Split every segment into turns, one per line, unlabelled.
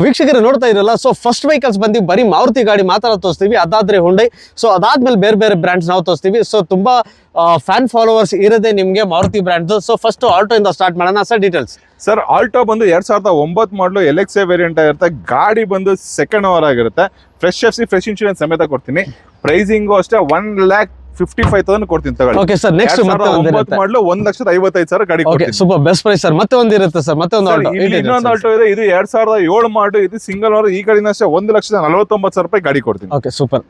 ವೀಕ್ಷಕರು ನೋಡ್ತಾ ಇರಲ್ಲ, ಸೊ ಫಸ್ಟ್ ವೆಹಿಕಲ್ಸ್ ಬಂದು ಬರೀ ಮಾರುತಿ ಗಾಡಿ ಮಾತ್ರ ತೋರಿಸ್ತೀವಿ, ಅದಾದ್ರೆ ಹುಂಡೈ, ಸೊ ಅದಾದ್ಮೇಲೆ ಬೇರೆ ಬೇರೆ ಬ್ರ್ಯಾಂಡ್ಸ್ ನಾವು ತೋರಿಸ್ತೀವಿ. ಸೊ ತುಂಬಾ ಫ್ಯಾನ್ ಫಾಲೋವರ್ಸ್ ಇರೋದೇ ನಿಮಗೆ Maruti brand. So first Alto ಇಂದ ಸ್ಟಾರ್ಟ್ ಮಾಡೋಣ ಸರ್. ಡೀಟೇಲ್ಸ್
ಸರ್, ಆಲ್ಟೋ ಬಂದು 2009 ಮಾಡಲು LXA ವೇರಿಯಂಟ್ ಆಗಿರುತ್ತೆ. ಗಾಡಿ ಬಂದು ಸೆಕೆಂಡ್ ಓವರ್ ಆಗಿರುತ್ತೆ. ಫ್ರೆಶ್ FC ಫ್ರೆಶ್ ಇನ್ಶೂರೆನ್ಸ್ ಸಮೇತ ಕೊಡ್ತೀನಿ. ಪ್ರೈಸಿಂಗು ಅಷ್ಟೇ 1,55,000 ಕೊಡ್ತೀನಿ ತಗೊಳ್ಳಿ.
ಓಕೆ ಸರ್, ನೆಕ್ಸ್ಟ್ ಮತ್ತೆ
ಮಾಡಲು 1,55,000 ಗಾಡಿ ಕೊಡ್ತೀನಿ.
Super, best price sir. ಮತ್ತೆ ಒಂದು ಇರುತ್ತೆ ಸರ್, ಮತ್ತೆ ಒಂದು ಆಲ್ಟೋ.
ಇನ್ನೊಂದು ಆಲ್ಟೋ ಇದೆ, ಇದು 2007 ಮಾಡಲು, ಇದು ಸಿಂಗಲ್ ಓನರ್. ಈ ಗಾಡಿನ ಅಷ್ಟೇ 1,49,000 ಗಾಡಿ ಕೊಡ್ತೀನಿ.
Okay super.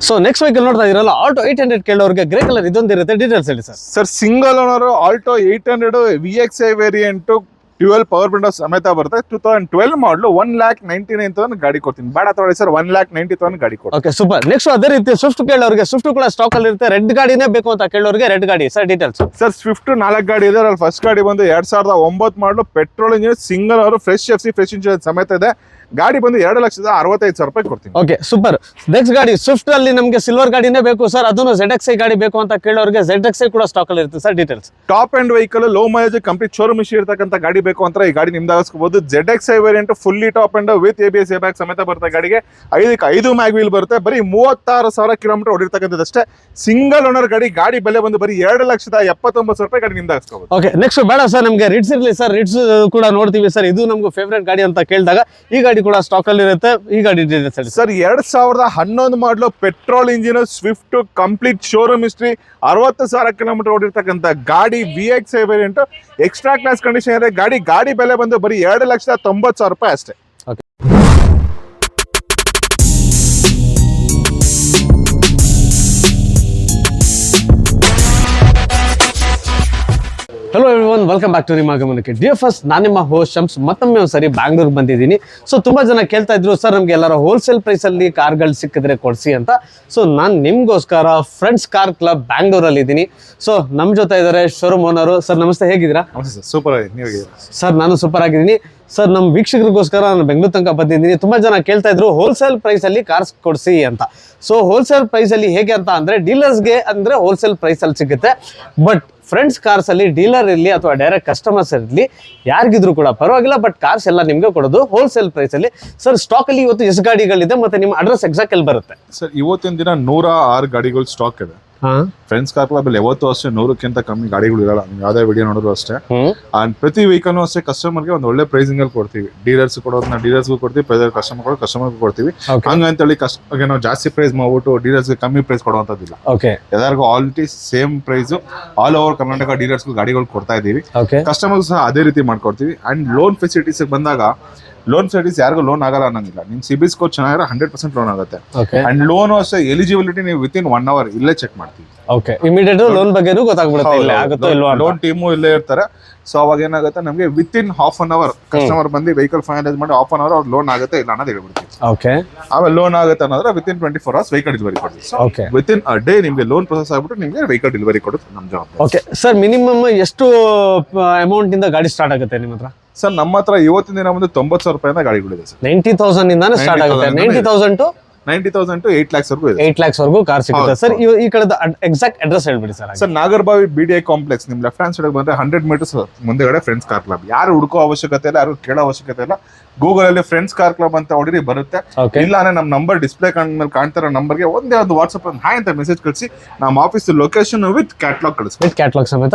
So next vehicle ನೋಡ್ತಾ ಇರಲ್ಲ, ಆಲ್ಟೋ 800 ಕೇಳೋರಿಗೆ ಗ್ರೇ ಕಲರ್ ಇದೊಂದು ಇರುತ್ತೆ. ಡೀಟೇಲ್ಸ್ ಹೇಳಿ sir.
Sir, single owner Alto 800 VXI variant dual power window ಸಮೇತ ಬರುತ್ತೆ. 2012 ಮಾಡಲು 1,99,000 ಗಾಡಿ ಕೊಡ್ತೀನಿ. ಬೇಡ ತಗೊಳ್ಳಿ ಸರ್, 1,90,000 ಗಾಡಿ ಕೊಡ್ತೀನಿ.
Okay super. ನೆಕ್ಸ್ಟ್ ಅದೇ ರೀತಿ ಸ್ವಿಫ್ಟ್ ಕೇಳೋರಿಗೆ, ಸ್ವಿಫ್ಟ್ ಕೂಡ ಸ್ಟಾಕ್ ಅಲ್ಲಿ ಇರುತ್ತೆ. ರೆಡ್ ಗಾಡಿನೇ ಬೇಕು ಅಂತ ಕೇಳೋರಿಗೆ ರೆಡ್ ಗಾಡಿ ಸರ್. ಡೀಟೇಲ್ಸ್
ಸರ್, ಸ್ವಿಫ್ಟ್ 4 ಗಾಡಿ ಇದೆ. ಅಲ್ಲಿ ಫಸ್ಟ್ ಗಾಡಿ ಬಂದು 2009 ಮಾಡಲು petrol engine, single owner, fresh FC fresh insurance ಸಮೇತ ಇದೆ. ಗಾಡಿ ಬಂದು 2,65,000 ಕೊಡ್ತೀನಿ.
Okay super. ನೆಕ್ಸ್ಟ್ ಗಾಡಿ ಸ್ವಿಫ್ಟ್ ಅಲ್ಲಿ ನಮಗೆ ಸಿಲ್ವರ್ ಗಾಡಿನೇ ಬೇಕು ಸರ್, ಅದನ್ನು ZXi ಗಾಡಿ ಬೇಕು ಅಂತ ಕೇಳೋರಿಗೆ ZXi ಕೂಡ ಸ್ಟಾಕ್ ಅಲ್ಲಿ ಇರುತ್ತೆ sir. Details
top end vehicle, low mileage, complete showroom issue ಇರತಕ್ಕಂತ ಗಾಡಿ ಬೇಕು ಅಂತ ಈ ಗಾಡಿ ನಿಮ್ದು ಆಗಿಸ್ಕೋಬಹುದು. ZXi variant fully top and with ABS airbag ಸಮೇತ ಬರುತ್ತೆ. ಗಾಡಿಗೆ 5 ಮ್ಯಾಗ್ ವೀಲ್ ಬರುತ್ತೆ. ಬರೀ 36,000 ಕಿಲೋಮೀಟರ್ ಓಡಿರ್ತಕ್ಕಂಥದ್ದಷ್ಟೇ. ಸಿಂಗಲ್ ಓನರ್ ಗಾಡಿ. ಗಾಡಿ ಬೆಲೆ ಬಂದು ಬರೀ 2,79,000 ಗಾಡಿ ನಿಮ್ದು ಆಗಿಸ್ಕೋಬಹುದು.
ಓಕೆ ನೆಕ್ಸ್ಟ್ ಬೇಡ ಸರ್, ನಮಗೆ ರಿಟ್ಸ್ ಇರಲಿ ಸರ್. ರಿಟ್ಸ್ ಕೂಡ ನೋಡ್ತೀವಿ ಸರ್, ಇದು ನಮ್ಗೆ ಫೇವ್ರೇಟ್ ಗಾಡಿ ಅಂತ ಕೇಳಿದಾಗ ಈ ಗಾಡಿ ಕೂಡ ಸ್ಟಾಕ್ ಅಲ್ಲಿ ಇರುತ್ತೆ. ಈ ಗಾಡಿ
ಸರ್, 2011 ಮಾಡಲು petrol engine, Swift, complete showroom history, 60,000 kilometre ಓಡಿರ್ತಕ್ಕಂಥ ಗಾಡಿ, VXI variant, extra class condition ಇದೆ. ಗಾಡಿ ಬೆಲೆ ಬಂದು ಬರೀ 2,90,000 ಅಷ್ಟೇ.
Hello everyone, welcome back to ನಿಮ್ಮ ಗಮನಕ್ಕೆ. ಡಿಯರ್ ಫಸ್ಟ್, ನಾನು ನಿಮ್ಮ ಹೋಸ್ಟ್ ಶಮ್ಸ್. ಮತ್ತೊಮ್ಮೆ ಒಂದ್ಸರಿ ಬ್ಯಾಂಗ್ಳೂರ್ ಬಂದಿದ್ದೀನಿ. ಸೊ ತುಂಬಾ ಜನ ಕೇಳ್ತಾ ಇದ್ರು ಸರ್, ನಮ್ಗೆ ಎಲ್ಲರೂ ಹೋಲ್ಸೇಲ್ ಪ್ರೈಸ್ ಅಲ್ಲಿ ಕಾರ್ಗಳು ಸಿಕ್ಕಿದ್ರೆ ಕೊಡ್ಸಿ ಅಂತ. ಸೊ ನಾನು ನಿಮ್ಗೋಸ್ಕರ ಫ್ರೆಂಡ್ಸ್ ಕಾರ್ ಕ್ಲಬ್ ಬ್ಯಾಂಗ್ಳೂರಲ್ಲಿ ಇದ್ದೀನಿ. ಸೊ ನಮ್ಮ ಜೊತೆ ಇದ್ದಾರೆ ಶೋರೂಮ್ ಓನರು. ಸರ್ ನಮಸ್ತೆ, ಹೇಗಿದ್ದೀರಾ?
ಸೂಪರ್.
ಸರ್ ನಾನು ಸೂಪರ್ ಆಗಿದ್ದೀನಿ ಸರ್. ನಮ್ಮ ವೀಕ್ಷಕರಿಗೋಸ್ಕರ ನಾನು ಬೆಂಗಳೂರು ತನಕ ಬಂದಿದ್ದೀನಿ. ತುಂಬಾ ಜನ ಕೇಳ್ತಾ ಇದ್ರು ಹೋಲ್ಸೇಲ್ ಪ್ರೈಸ್ ಅಲ್ಲಿ ಕಾರ್ಸ್ ಕೊಡ್ಸಿ ಅಂತ. ಸೊ ಹೋಲ್ಸೇಲ್ ಪ್ರೈಸ್ ಅಲ್ಲಿ ಹೇಗೆ ಅಂತ ಅಂದ್ರೆ, ಡೀಲರ್ಸ್ಗೆ ಅಂದ್ರೆ ಹೋಲ್ಸೇಲ್ ಪ್ರೈಸ್ ಅಲ್ಲಿ ಸಿಗುತ್ತೆ. ಬಟ್ ಫ್ರೆಂಡ್ಸ್ ಕಾರ್ಸ್ ಅಲ್ಲಿ ಡೀಲರ್ ಇರಲಿ ಅಥವಾ ಡೈರೆಕ್ಟ್ ಕಸ್ಟಮರ್ಸ್ ಇರಲಿ, ಯಾರಿಗಿದ್ರು ಕೂಡ ಪರವಾಗಿಲ್ಲ, ಬಟ್ ಕಾರ್ಸ್ ಎಲ್ಲ ನಿಮ್ಗೆ ಕೊಡೋದು ಹೋಲ್ಸೇಲ್ ಪ್ರೈಸ್ ಅಲ್ಲಿ. ಸರ್, ಸ್ಟಾಕ್ ಅಲ್ಲಿ ಇವತ್ತು ಎಷ್ಟು ಗಾಡಿಗಳಿದೆ ಮತ್ತೆ ನಿಮ್ಮ ಅಡ್ರೆಸ್ ಎಕ್ಸಾಕ್ಟ್ ಎಲ್ಲಿ ಬರುತ್ತೆ?
ಸರ್, ಇವತ್ತಿನ ದಿನ 106 ಗಾಡಿಗಳು ಸ್ಟಾಕ್ ಇದೆ. ಫ್ರೆಂಡ್ಸ್ ಕಾರ್ ಕ್ಲಬ್ ಅಲ್ಲಿ ಯಾವತ್ತೂ ಅಷ್ಟೇ 100ಕ್ಕಿಂತ ಕಮ್ಮಿ ಗಾಡಿಗಳು ಇರಲ್ಲ. ಯಾವ್ದೇ ವಿಡಿಯೋ ನೋಡಿದ್ರು ಅಷ್ಟೇ. ಅಂಡ್ ಪ್ರತಿ ವೆಹಿಕಲ್ ಅಷ್ಟೇ ಕಸ್ಟಮರ್ಗೆ ಒಂದು ಒಳ್ಳೆ ಪ್ರೈಸಿಂಗ್ ಅಲ್ಲಿ ಕೊಡ್ತೀವಿ. ಡೀಲರ್ಸ್ ಕೊಡೋದನ್ನ ಡೀಲರ್ಸ್ಗೂ ಕೊಡ್ತೀವಿ, ಕಸ್ಟಮರ್ಗೂ ಕೊಡ್ತೀವಿ. ಹಂಗಂತೇಳಿ ನಾವು ಜಾಸ್ತಿ ಪ್ರೈಸ್ ಮಾಡ್ಬಿಟ್ಟು ಡೀಲರ್ಸ್ಗೆ ಕಮ್ಮಿ ಪ್ರೈಸ್ ಕೊಡುವಂತದ್ದಿಲ್ಲ. ಎಲ್ಲರಿಗೂ already same price all over Karnataka dealers ಗಾಡಿಗಳು ಕೊಡ್ತಾ ಇದೀವಿ. ಕಸ್ಟಮರ್ಗೂ ಸಹ ಅದೇ ರೀತಿ ಮಾಡ್ಕೊಡ್ತೀವಿ. ಅಂಡ್ ಲೋನ್ ಫೆಸಿಲಿಟೀಸ್ ಬಂದಾಗ, ಲೋನ್ ಫೆಸಿಲಿಟೀಸ್ ಯಾರಿಗೂ ಲೋನ್ ಆಗಲ್ಲ ಅನ್ನಂಗಿಲ್ಲ. ನಿಮ್ ಸಿಬಿಲ್ ಸ್ಕೋರ್ ಚೆನ್ನಾಗಿರೋ 100% ಲೋನ್ ಆಗುತ್ತೆ. ಅಂಡ್ ಲೋನ್ ಅಷ್ಟೇ ಎಲಿಜಿಬಿಲಿಟಿ ನೀವು ವಿತಿನ್ 1 hour ಇಲ್ಲೇ ಚೆಕ್ ಮಾಡ್ತೀವಿ.
ಓಕೆ, ಇಮಿಡಿಯೇಟ್ ಲೋನ್ ಬಗ್ಗೆನೂ ಗೊತ್ತಾಗ್ಬಿಡುತ್ತೆ, ಇಲ್ಲ ಆಗುತ್ತೋ ಇಲ್ವಾ.
ಲೋನ್ ಟೀಮು ಇಲ್ಲೇ ಇರ್ತಾರೆ. ಸೊ ಅವಾಗ ಏನಾಗುತ್ತೆ, ನಮಗೆ within half an hour customer ಬಂದು ವೆಹಿಕಲ್ ಫೈನಲೈಸ್ ಮಾಡಿ half an hour ಅವ್ರು ಲೋನ್ ಆಗುತ್ತೆ ಇಲ್ಲ ಅನ್ನೋದು ಹೇಳ್ಬಿಡ್ತೀವಿ.
ಓಕೆ,
ಆಮೇಲೆ ಲೋನ್ ಆಗುತ್ತೆ ಅನ್ನೋದ್ರೆ ವಿತಿನ್ 24 hours ವೆಹಿಕಲ್ ಡೆಲಿವರಿ ಕೊಡ್ತೀವಿ. ವಿತಿನ್ ಅ ಡೇ ನಿಮಗೆ ಲೋನ್ ಪ್ರೊಸೆಸ್ ಆಗ್ಬಿಟ್ಟು ನಿಮಗೆ ವೆಹಿಕಲ್ ಡೆಲಿವರಿ ಕೊಡೋದು ನಮ್ಮ ಜವಾಬ್ದಾರಿ.
ಓಕೆ ಸರ್, ಮಿನಿಮಮ್ ಎಷ್ಟು ಅಮೌಂಟ್ ಇಂದ ಗಾಡಿ ಸ್ಟಾರ್ಟ್ ಆಗುತ್ತೆ ನಿಮ್ಮ ಹತ್ರ?
ಸರ್, ನಮ್ಮ ಹತ್ರ ಇವತ್ತಿನ ದಿನ ಒಂದು 90,000 ರೂಪಾಯಿಂದ ಗಾಡಿಗಳಿದೆ ಸರ್.
90,000 ಇಂದಾನೆ ಸ್ಟಾರ್ಟ್ ಆಗುತ್ತೆ. 90,000 ಟು
8 lakhs ವರೆಗೂ ಇದೆ.
8 lakhs ವರೆಗೂ ಕಾರ್ ಸಿಗುತ್ತೆ ಸರ್. ಈ ಕಡೆದ ಎಕ್ಸಾಕ್ಟ್ ಅಡ್ರೆಸ್ ಹೇಳ್ಬಿಡಿ sir.
Sir, Nagarbhavi BDI complex, ನಿಮ್ ಲೆಫ್ಟ್ ಹ್ಯಾಂಡ್ ಸೈಡ್ ಬಂದ್ರೆ 100 meters ಮುಂದೆಗಡೆ ಫ್ರೆಂಡ್ಸ್ ಕಾರ್ ಕ್ಲಬ್. ಯಾರು ಹುಡುಕೋ ಅವಶ್ಯಕತೆ ಇಲ್ಲ, ಯಾರು ಕೇಳೋ ಅವಶ್ಯಕತೆ ಇಲ್ಲ. ಗೂಗಲ್ ಅಲ್ಲಿ ಫ್ರೆಂಡ್ಸ್ ಕಾರ್ ಕ್ಲಬ್ ಅಂತ ಹೊಡಿರಿ ಬರುತ್ತೆ. ಇಲ್ಲ ಅಂದ್ರೆ ನಮ್ಮ ನಂಬರ್ ಡಿಸ್ಪ್ಲೇ ಕಾಣ್ತಾರ ನಂಬರ್ಗೆ ಒಂದೇ ಒಂದು ವಾಟ್ಸ್ಆಪ್ ಹಾಯ್ ಅಂತ ಮೆಸೇಜ್ ಕಳಿಸಿ ನಮ್ಮ ಆಫೀಸ್ ಲೊಕೇಶನ್ ವಿತ್ ಕ್ಯಾಟಲಾಗ್ ಕಳಿಸ್ತೀವಿ.
ವಿತ್ ಕ್ಯಾಟಲಾಗ್ ಸಮೇತ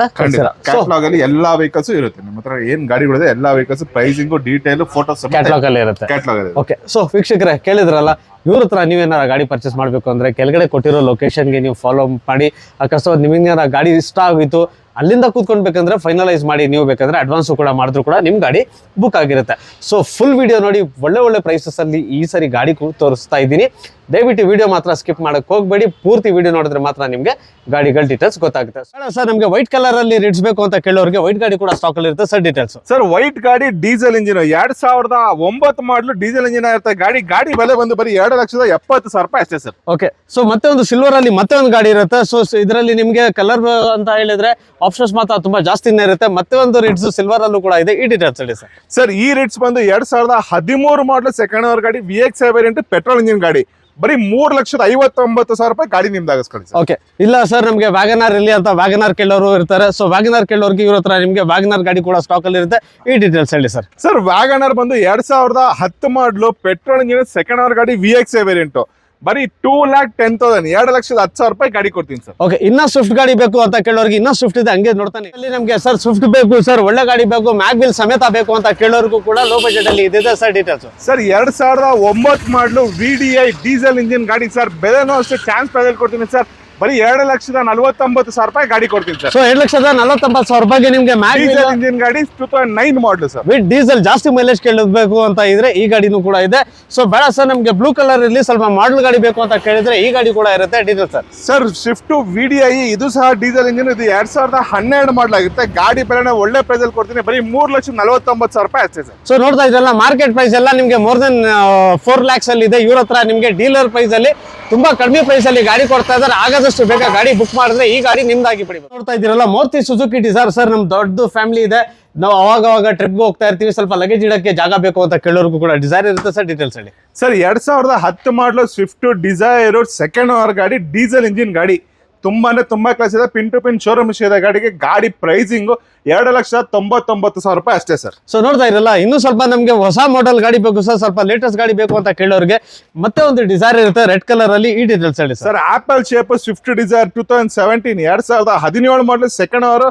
ಕ್ಯಾಟಲಾಗ್ ಅಲ್ಲಿ ಎಲ್ಲಾ ವೆಹಿಕಲ್ಸ್ ಇರುತ್ತೆ. ನಿಮ್ಮ ಹತ್ರ ಏನ್ ಗಾಡಿಗಳಿದೆ ಎಲ್ಲಾ vehicles pricing detail photos
catalogue ಅಲ್ಲಿ ಇರುತ್ತೆ. ಓಕೆ, ಸೊ ವೀಕ್ಷಕರೇ ಕೇಳಿದ್ರಲ್ಲ, ಇವ್ರ ಹತ್ರ ನೀವೇನಾರ ಗಾಡಿ ಪರ್ಚೇಸ್ ಮಾಡಬೇಕು ಅಂದ್ರೆ ಕೆಳಗಡೆ ಕೊಟ್ಟಿರೋ ಲೊಕೇಶನ್ಗೆ ನೀವು ಫಾಲೋ ಮಾಡಿ. ಅಕಸ್ಮಾತ್ ನಿಮಗೆ ಗಾಡಿ ಇಷ್ಟ ಆಗಿತ್ತು, ಅಲ್ಲಿಂದ ಕೂತ್ಕೊಳ್ಬೇಕಂದ್ರೆ ಫೈನಲೈಸ್ ಮಾಡಿ ನೀವು ಬೇಕಂದ್ರೆ ಅಡ್ವಾನ್ಸ್ ಕೂಡ ಮಾಡಿದ್ರು ಕೂಡ ನಿಮ್ ಗಾಡಿ ಬುಕ್ ಆಗಿರುತ್ತೆ. ಸೊ ಫುಲ್ ವಿಡಿಯೋ ನೋಡಿ, ಒಳ್ಳೆ ಪ್ರೈಸಸ್ ಅಲ್ಲಿ ಈ ಸರಿ ಗಾಡಿ ತೋರಿಸ್ತಾ ಇದ್ದೀನಿ. ದಯವಿಟ್ಟು ವಿಡಿಯೋ ಮಾತ್ರ ಸ್ಕಿಪ್ ಮಾಡಕ್ ಹೋಗ್ಬೇಡಿ. ಪೂರ್ತಿ ವಿಡಿಯೋ ನೋಡಿದ್ರೆ ಮಾತ್ರ ನಿಮ್ಗೆ ಗಾಡಿಗಳ ಡೀಟೇಲ್ಸ್ ಗೊತ್ತಾಗುತ್ತೆ. ಸರ್, ನಮಗೆ ವೈಟ್ ಕಲರ್ ಅಲ್ಲಿ ರಿಡ್ಸ್ ಬೇಕು ಅಂತ ಕೇಳೋರಿಗೆ ವೈಟ್ ಗಾಡಿ ಕೂಡ ಸ್ಟಾಕ್ ಅಲ್ಲಿ ಇರುತ್ತೆ ಸರ್. ಡೀಟೇಲ್ಸ್
ಸರ್, ವೈಟ್ ಗಾಡಿ diesel engine 2009 model diesel engine ಇರುತ್ತೆ. ಗಾಡಿ ಬೆಲೆ ಬಂದು ಬರೀ 2,70,000 ಅಷ್ಟೇ ಸರ್.
ಓಕೆ, ಸೊ ಮತ್ತೆ ಒಂದು ಸಿಲ್ವರ್ ಅಲ್ಲಿ ಮತ್ತೆ ಒಂದು ಗಾಡಿ ಇರುತ್ತೆ. ಸೊ ಇದರಲ್ಲಿ ನಿಮ್ಗೆ ಕಲರ್ ಅಂತ ಹೇಳಿದ್ರೆ ಆಪ್ಷನ್ಸ್ ಮಾತ್ರ ತುಂಬಾ ಜಾಸ್ತಿನೇ ಇರುತ್ತೆ. ಮತ್ತೆ ಒಂದು ರಿಡ್ಸ್ ಸಿಲ್ವರ್ ಅಲ್ಲೂ ಕೂಡ ಇದೆ. ಈ ಡೀಟೇಲ್ಸ್ ಹೇಳಿ ಸರ್.
ಸರ್, ಈ ರಿಡ್ಸ್ ಬಂದು 2013 ಮಾಡಲು ಸೆಕೆಂಡ್ ಓನರ್ ಗಾಡಿ, VXI ವೇರಿಯಂಟ್ ಪೆಟ್ರೋಲ್ ಇಂಜಿನ್ ಗಾಡಿ. ಬರೀ 3,59,000 ರೂಪಾಯಿ ಗಾಡಿ ನಿಮ್ದಾಗಿಸ್ಕೊಳ್ಳಿ ಸರ್.
ಓಕೆ, ಇಲ್ಲ ಸರ್ ನಮಗೆ ವ್ಯಾಗನಾರ್ ಇಲ್ಲಿ ಅಂತ ವ್ಯಾಗನಾರ್ ಕೇಳೋರು ಇರ್ತಾರೆ. ಸೊ ವ್ಯಾಗನಾರ್ ಕೇಳೋರ್ಗೆ ಇವ್ರ ಹತ್ರ ನಿಮಗೆ ವ್ಯಾಗನಾರ್ ಗಾಡಿ ಕೂಡ ಸ್ಟಾಕ್ ಅಲ್ಲಿ ಇರುತ್ತೆ. ಈ ಡೀಟೇಲ್ಸ್ ಹೇಳಿ ಸರ್.
ಸರ್ ವ್ಯಾಗನಾರ್ ಬಂದು 2010 ಮಾಡಲು ಪೆಟ್ರೋಲ್ ಇಂಜಿನ್ ಸೆಕೆಂಡ್ ಓನರ್ ಗಾಡಿ VXA ವೇರಿಯಂಟ್ ಬರೀ 2,10,000 2,10,000 ರೂಪಾಯಿ ಗಾಡಿ ಕೊಡ್ತೀನಿ ಸರ್.
ಓಕೆ, ಇನ್ನ ಸ್ವಿಫ್ಟ್ ಗಾಡಿ ಬೇಕು ಅಂತ ಕೇಳೋರ್ಗೆ ಇನ್ನ ಸ್ವಿಫ್ಟ್ ಇದೆ ಹಂಗೆ ನೋಡ್ತಾನೆ. ಇಲ್ಲಿ ನಮಗೆ ಸರ್ ಸ್ವಿಫ್ಟ್ ಬೇಕು ಸರ್, ಒಳ್ಳೆ ಗಾಡಿ ಬೇಕು, ಮ್ಯಾಗ್ವಿಲ್ ಸಮೇತ ಬೇಕು ಅಂತ ಕೇಳೋರ್ಗೂ ಕೂಡ ಲೋ ಬಜೆಟ್ ಅಲ್ಲಿ ಇದೆ ಸರ್. ಡೀಟೇಲ್ಸ್
ಸರ್ 2009 ಮಾಡಲು VDI ಡೀಸೆಲ್ ಇಂಜಿನ್ ಗಾಡಿ ಸರ್, ಬೆಲೆನೂ ಅಷ್ಟೇ ಚಾನ್ಸ್ ಪ್ರೈಸಲ್ಲಿ ಕೊಡ್ತೀನಿ ಸರ್. ಬರೀ 2,49,000 ರೂಪಾಯಿ ಗಾಡಿ ಕೊಡ್ತೀನಿ ಸರ್.
ಸೊ 2,49,000 ರೂಪಾಯಿಗೆ ನಿಮ್ಗೆ ಮ್ಯಾಗ್ವಿಲ್
ಇಂಜಿನ್ ಗಾಡಿ 2009 ಮಾಡಲು ಸರ್,
ವಿತ್ ಡೀಸೆಲ್ ಜಾಸ್ತಿ ಮೈಲೇಜ್ ಕೇಳಬೇಕು ಅಂತ ಇದ್ರೆ ಈ ಗಾಡಿನೂ ಕೂಡ ಇದೆ. ಸೊ ಬೇಡ ಸರ್ ನಮ್ಗೆ ಬ್ಲೂ ಕಲರ್ ಇರಲಿ, ಸ್ವಲ್ಪ ಮಾಡಲ್ ಗಾಡಿ ಬೇಕು ಅಂತ ಕೇಳಿದ್ರೆ ಈ ಗಾಡಿ ಕೂಡ ಇರುತ್ತೆ. Detail sir.
Sir Swift VDI ಇದು ಸಹ ಡೀಸೆಲ್ ಇಂಜಿನ್, ಇದು 2012 ಮಾಡಲಾಗಿರುತ್ತೆ. ಗಾಡಿ ಬೆಲೆನ ಒಳ್ಳೆ ಪ್ರೈಸ್ ಅಲ್ಲಿ ಕೊಡ್ತೀನಿ, ಬರೀ 3,49,000 ರೂಪಾಯಿ ಅಷ್ಟೇ ಸರ್.
ಸೊ ನೋಡ್ತಾ ಇದ್ರಲ್ಲ, ಮಾರ್ಕೆಟ್ ಪ್ರೈಸ್ ಎಲ್ಲ ನಿಮ್ಗೆ ಮೋರ್ ದೆನ್ 4 lakhs ಅಲ್ಲಿ ಇದೆ. ಇವ್ರ ಹತ್ರ ನಿಮ್ಗೆ ಡೀಲರ್ ಪ್ರೈಸ್ ಅಲ್ಲಿ ತುಂಬಾ ಕಡಿಮೆ ಪ್ರೈಸ್ ಅಲ್ಲಿ ಗಾಡಿ ಕೊಡ್ತಾ ಇದ್ದಾರೆ. ಆಗದಷ್ಟು ಬೇಗ ಗಾಡಿ ಬುಕ್ ಮಾಡಿದ್ರೆ ಈ ಗಾಡಿ ನಿಮ್ದಾಗಿ ಪಡಿಬೇಕು. ನೋಡ್ತಾ ಇದ್ದೀರಲ್ಲ, ಮಾರುತಿ ಸುಜುಕಿ ಡಿಸೈರ್ ಸರ್, ನಮ್ ದೊಡ್ಡ ಫ್ಯಾಮಿಲಿ ಇದೆ. ನಾವು ಅವಾಗ ಟ್ರಿಪ್ಗೆ ಹೋಗ್ತಾ ಇರ್ತೀವಿ, ಸ್ವಲ್ಪ ಲಗೇಜ್ ಇಡಕ್ಕೆ ಜಾಗ ಬೇಕು ಅಂತ ಕೇಳೋರ್ಗೂ ಕೂಡ ಡಿಸೈರ್ ಇರುತ್ತೆ ಸರ್. ಡೀಟೇಲ್ಸ್ ಹೇಳಿ
ಸರ್. 2010 ಮಾಡಲು ಸ್ವಿಫ್ಟ್ ಡಿಸೈರ್ ಸೆಕೆಂಡ್ ಓನರ್ ಗಾಡಿ, ಡೀಸೆಲ್ ಇಂಜಿನ್ ಗಾಡಿ, ತುಂಬಾ ಕ್ಲಾಸ್ ಇದೆ. ಪಿನ್ ಟು ಪಿನ್ ಶೋರೂಮ್ ಇದೆ ಗಾಡಿಗೆ. ಗಾಡಿ ಪ್ರೈಸಿಂಗ್ 2,99,000 ರೂಪಾಯಿ ಅಷ್ಟೇ ಸರ್.
ಸೊ ನೋಡ್ತಾ ಇರಲ್ಲ, ಇನ್ನೂ ಸ್ವಲ್ಪ ನಮಗೆ ಹೊಸ ಮಾಡೆಲ್ ಗಾಡಿ ಬೇಕು ಸರ್, ಸ್ವಲ್ಪ ಲೇಟೆಸ್ಟ್ ಗಾಡಿ ಬೇಕು ಅಂತ ಕೇಳೋರಿಗೆ ಮತ್ತೆ ಒಂದು ಡಿಸೈರ್ ಇರುತ್ತೆ ರೆಡ್ ಕಲರ್ ಅಲ್ಲಿ. ಈ ಡೀಟೇಲ್ಸ್ ಹೇಳಿ sir.
Apple shape Swift Dzire 2017 2017 ಮಾಡಲು second owner,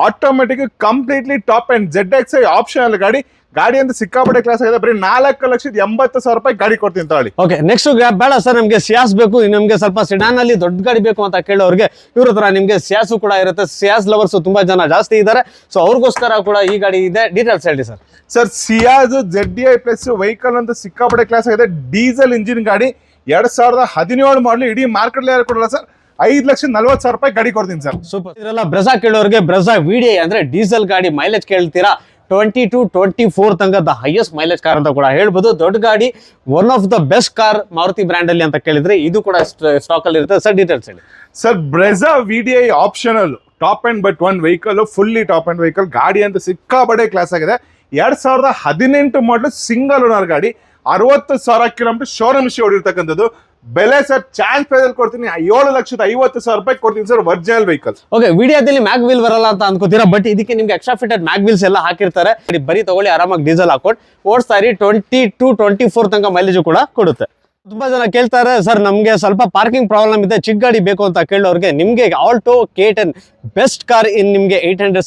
automatic, completely top and ZXi optional ಗಾಡಿ. ಗಾಡಿ ಅಂತ ಸಿಕ್ಕಾಪಟ್ಟೆ ಕ್ಲಾಸ್ ಆಗಿದೆ. ಬರೀ 4,80,000 ರೂಪಾಯಿ ಗಾಡಿ ಕೊಡ್ತೀನಿ ತಾಳಿ.
ಓಕೆ, ನೆಕ್ಸ್ಟ್ ಬೇಡ ಸರ್ ನಮಗೆ ಸಿಯಾಸ್ ಬೇಕು, ನಮಗೆ ಸ್ವಲ್ಪ ಸಿಡಾನ್ ಅಲ್ಲಿ ದೊಡ್ಡ ಗಾಡಿ ಬೇಕು ಅಂತ ಕೇಳೋರಿಗೆ ಇವ್ರ ಹತ್ರ ನಿಮ್ಗೆ ಸಿಯಾಸು ಕೂಡ ಇರುತ್ತೆ. ಸಿಯಾಸ್ ಲವರ್ಸ್ ತುಂಬಾ ಜನ ಜಾಸ್ತಿ ಇದ್ದಾರೆ. ಸೊ ಅವ್ರಿಗೋಸ್ಕರ ಕೂಡ ಈ ಗಾಡಿ ಇದೆ. ಡೀಟೇಲ್ಸ್ ಹೇಳಿ sir.
Sir ಸಿಯಾಜ್ ZDI plus vehicle ಅಂತ ಸಿಕ್ಕಾಪಟ್ಟೆ ಕ್ಲಾಸ್ ಆಗಿದೆ. ಡೀಸೆಲ್ ಇಂಜಿನ್ ಗಾಡಿ, 2017 ಮಾಡಲು. ಇಡೀ ಮಾರ್ಕೆಟ್ ಯಾರು ಕೊಡಲ್ಲ ಸರ್. 5,40,000 ರೂಪಾಯಿ ಗಾಡಿ ಕೊಡ್ತೀನಿ ಸರ್.
ಸೂಪರ್. ಇದೆಲ್ಲ ಬ್ರೆಜಾ ಕೇಳೋರಿಗೆ ಬ್ರೆಜಾ VDI ಅಂದ್ರೆ ಡೀಸೆಲ್ ಗಾಡಿ, ಮೈಲೇಜ್ ಕೇಳ್ತೀರಾ 20 to 24 ತನಕ ಹೈಯೆಸ್ಟ್ ಮೈಲೇಜ್ ಕಾರ್ ಅಂತ ಕೂಡ ಹೇಳ್ಬೋದು. ದೊಡ್ಡ ಗಾಡಿ, one of the best car Maruti brand ಅಲ್ಲಿ ಅಂತ ಕೇಳಿದ್ರೆ ಇದು ಕೂಡ ಸ್ಟಾಕ್ ಅಲ್ಲಿ ಇರುತ್ತೆ ಸರ್. ಡೀಟೇಲ್ಸ್ ಹೇಳಿ
sir. Brezza VDI optional top and but one vehicle, fully top end vehicle. ಗಾಡಿ ಅಂತ ಸಿಕ್ಕಾಪಟ್ಟೆ ಕ್ಲಾಸ್ ಆಗಿದೆ. 2018 ಮಾಡಲು ಸಿಂಗಲ್ ಓನರ್ ಗಾಡಿ, 60,000 ಕಿಲೋಮೀಟರ್ ಶೋರೂಮ್ ಹೊಡಿರ್ತಕ್ಕಂಥದ್ದು. ಬೆಲೆ ಸರ್ ಚಾನ್ಸ್ ಪ್ರೈಸ್ ಅಲ್ಲಿ ಕೊಡ್ತೀನಿ, 7,50,000 ರೂಪಾಯಿ ಕೊಡ್ತೀನಿ ಸರ್. Original vehicle.
ಓಕೆ, ವಿಡಿಯೋದಲ್ಲಿ ಮ್ಯಾಗ್ವಿಲ್ ಬರಲ್ಲ ಅಂತ ಅನ್ಕೋತೀರಾ, ಬಟ್ ಇದಕ್ಕೆ ನಿಮ್ಗೆ ಎಕ್ಸ್ಟ್ರಾ ಫಿಟೆಡ್ ಮ್ಯಾಗ್ವಿಲ್ಸ್ ಎಲ್ಲ ಹಾಕಿರ್ತಾರೆ. ಬರೀ ತಗೊಳ್ಳಿ, ಆರಾಮಾಗಿ ಡೀಸೆಲ್ ಹಾಕೊಂಡು ಓಡಿಸ್ತಾ ಇರಿ. 20 to 24 ತನಕ ಮೈಲೇಜ್ ಕೂಡ ಕೊಡುತ್ತೆ. ತುಂಬಾ ಜನ ಕೇಳ್ತಾರೆ ಸರ್ ನಮ್ಗೆ ಸ್ವಲ್ಪ ಪಾರ್ಕಿಂಗ್ ಪ್ರಾಬ್ಲಮ್ ಇದೆ, ಚಿಕ್ಕ ಗಾಡಿ ಬೇಕು ಅಂತ ಕೇಳೋರಿಗೆ ನಿಮ್ಗೆ Alto K10 best car in ನಿಮ್ಗೆ 800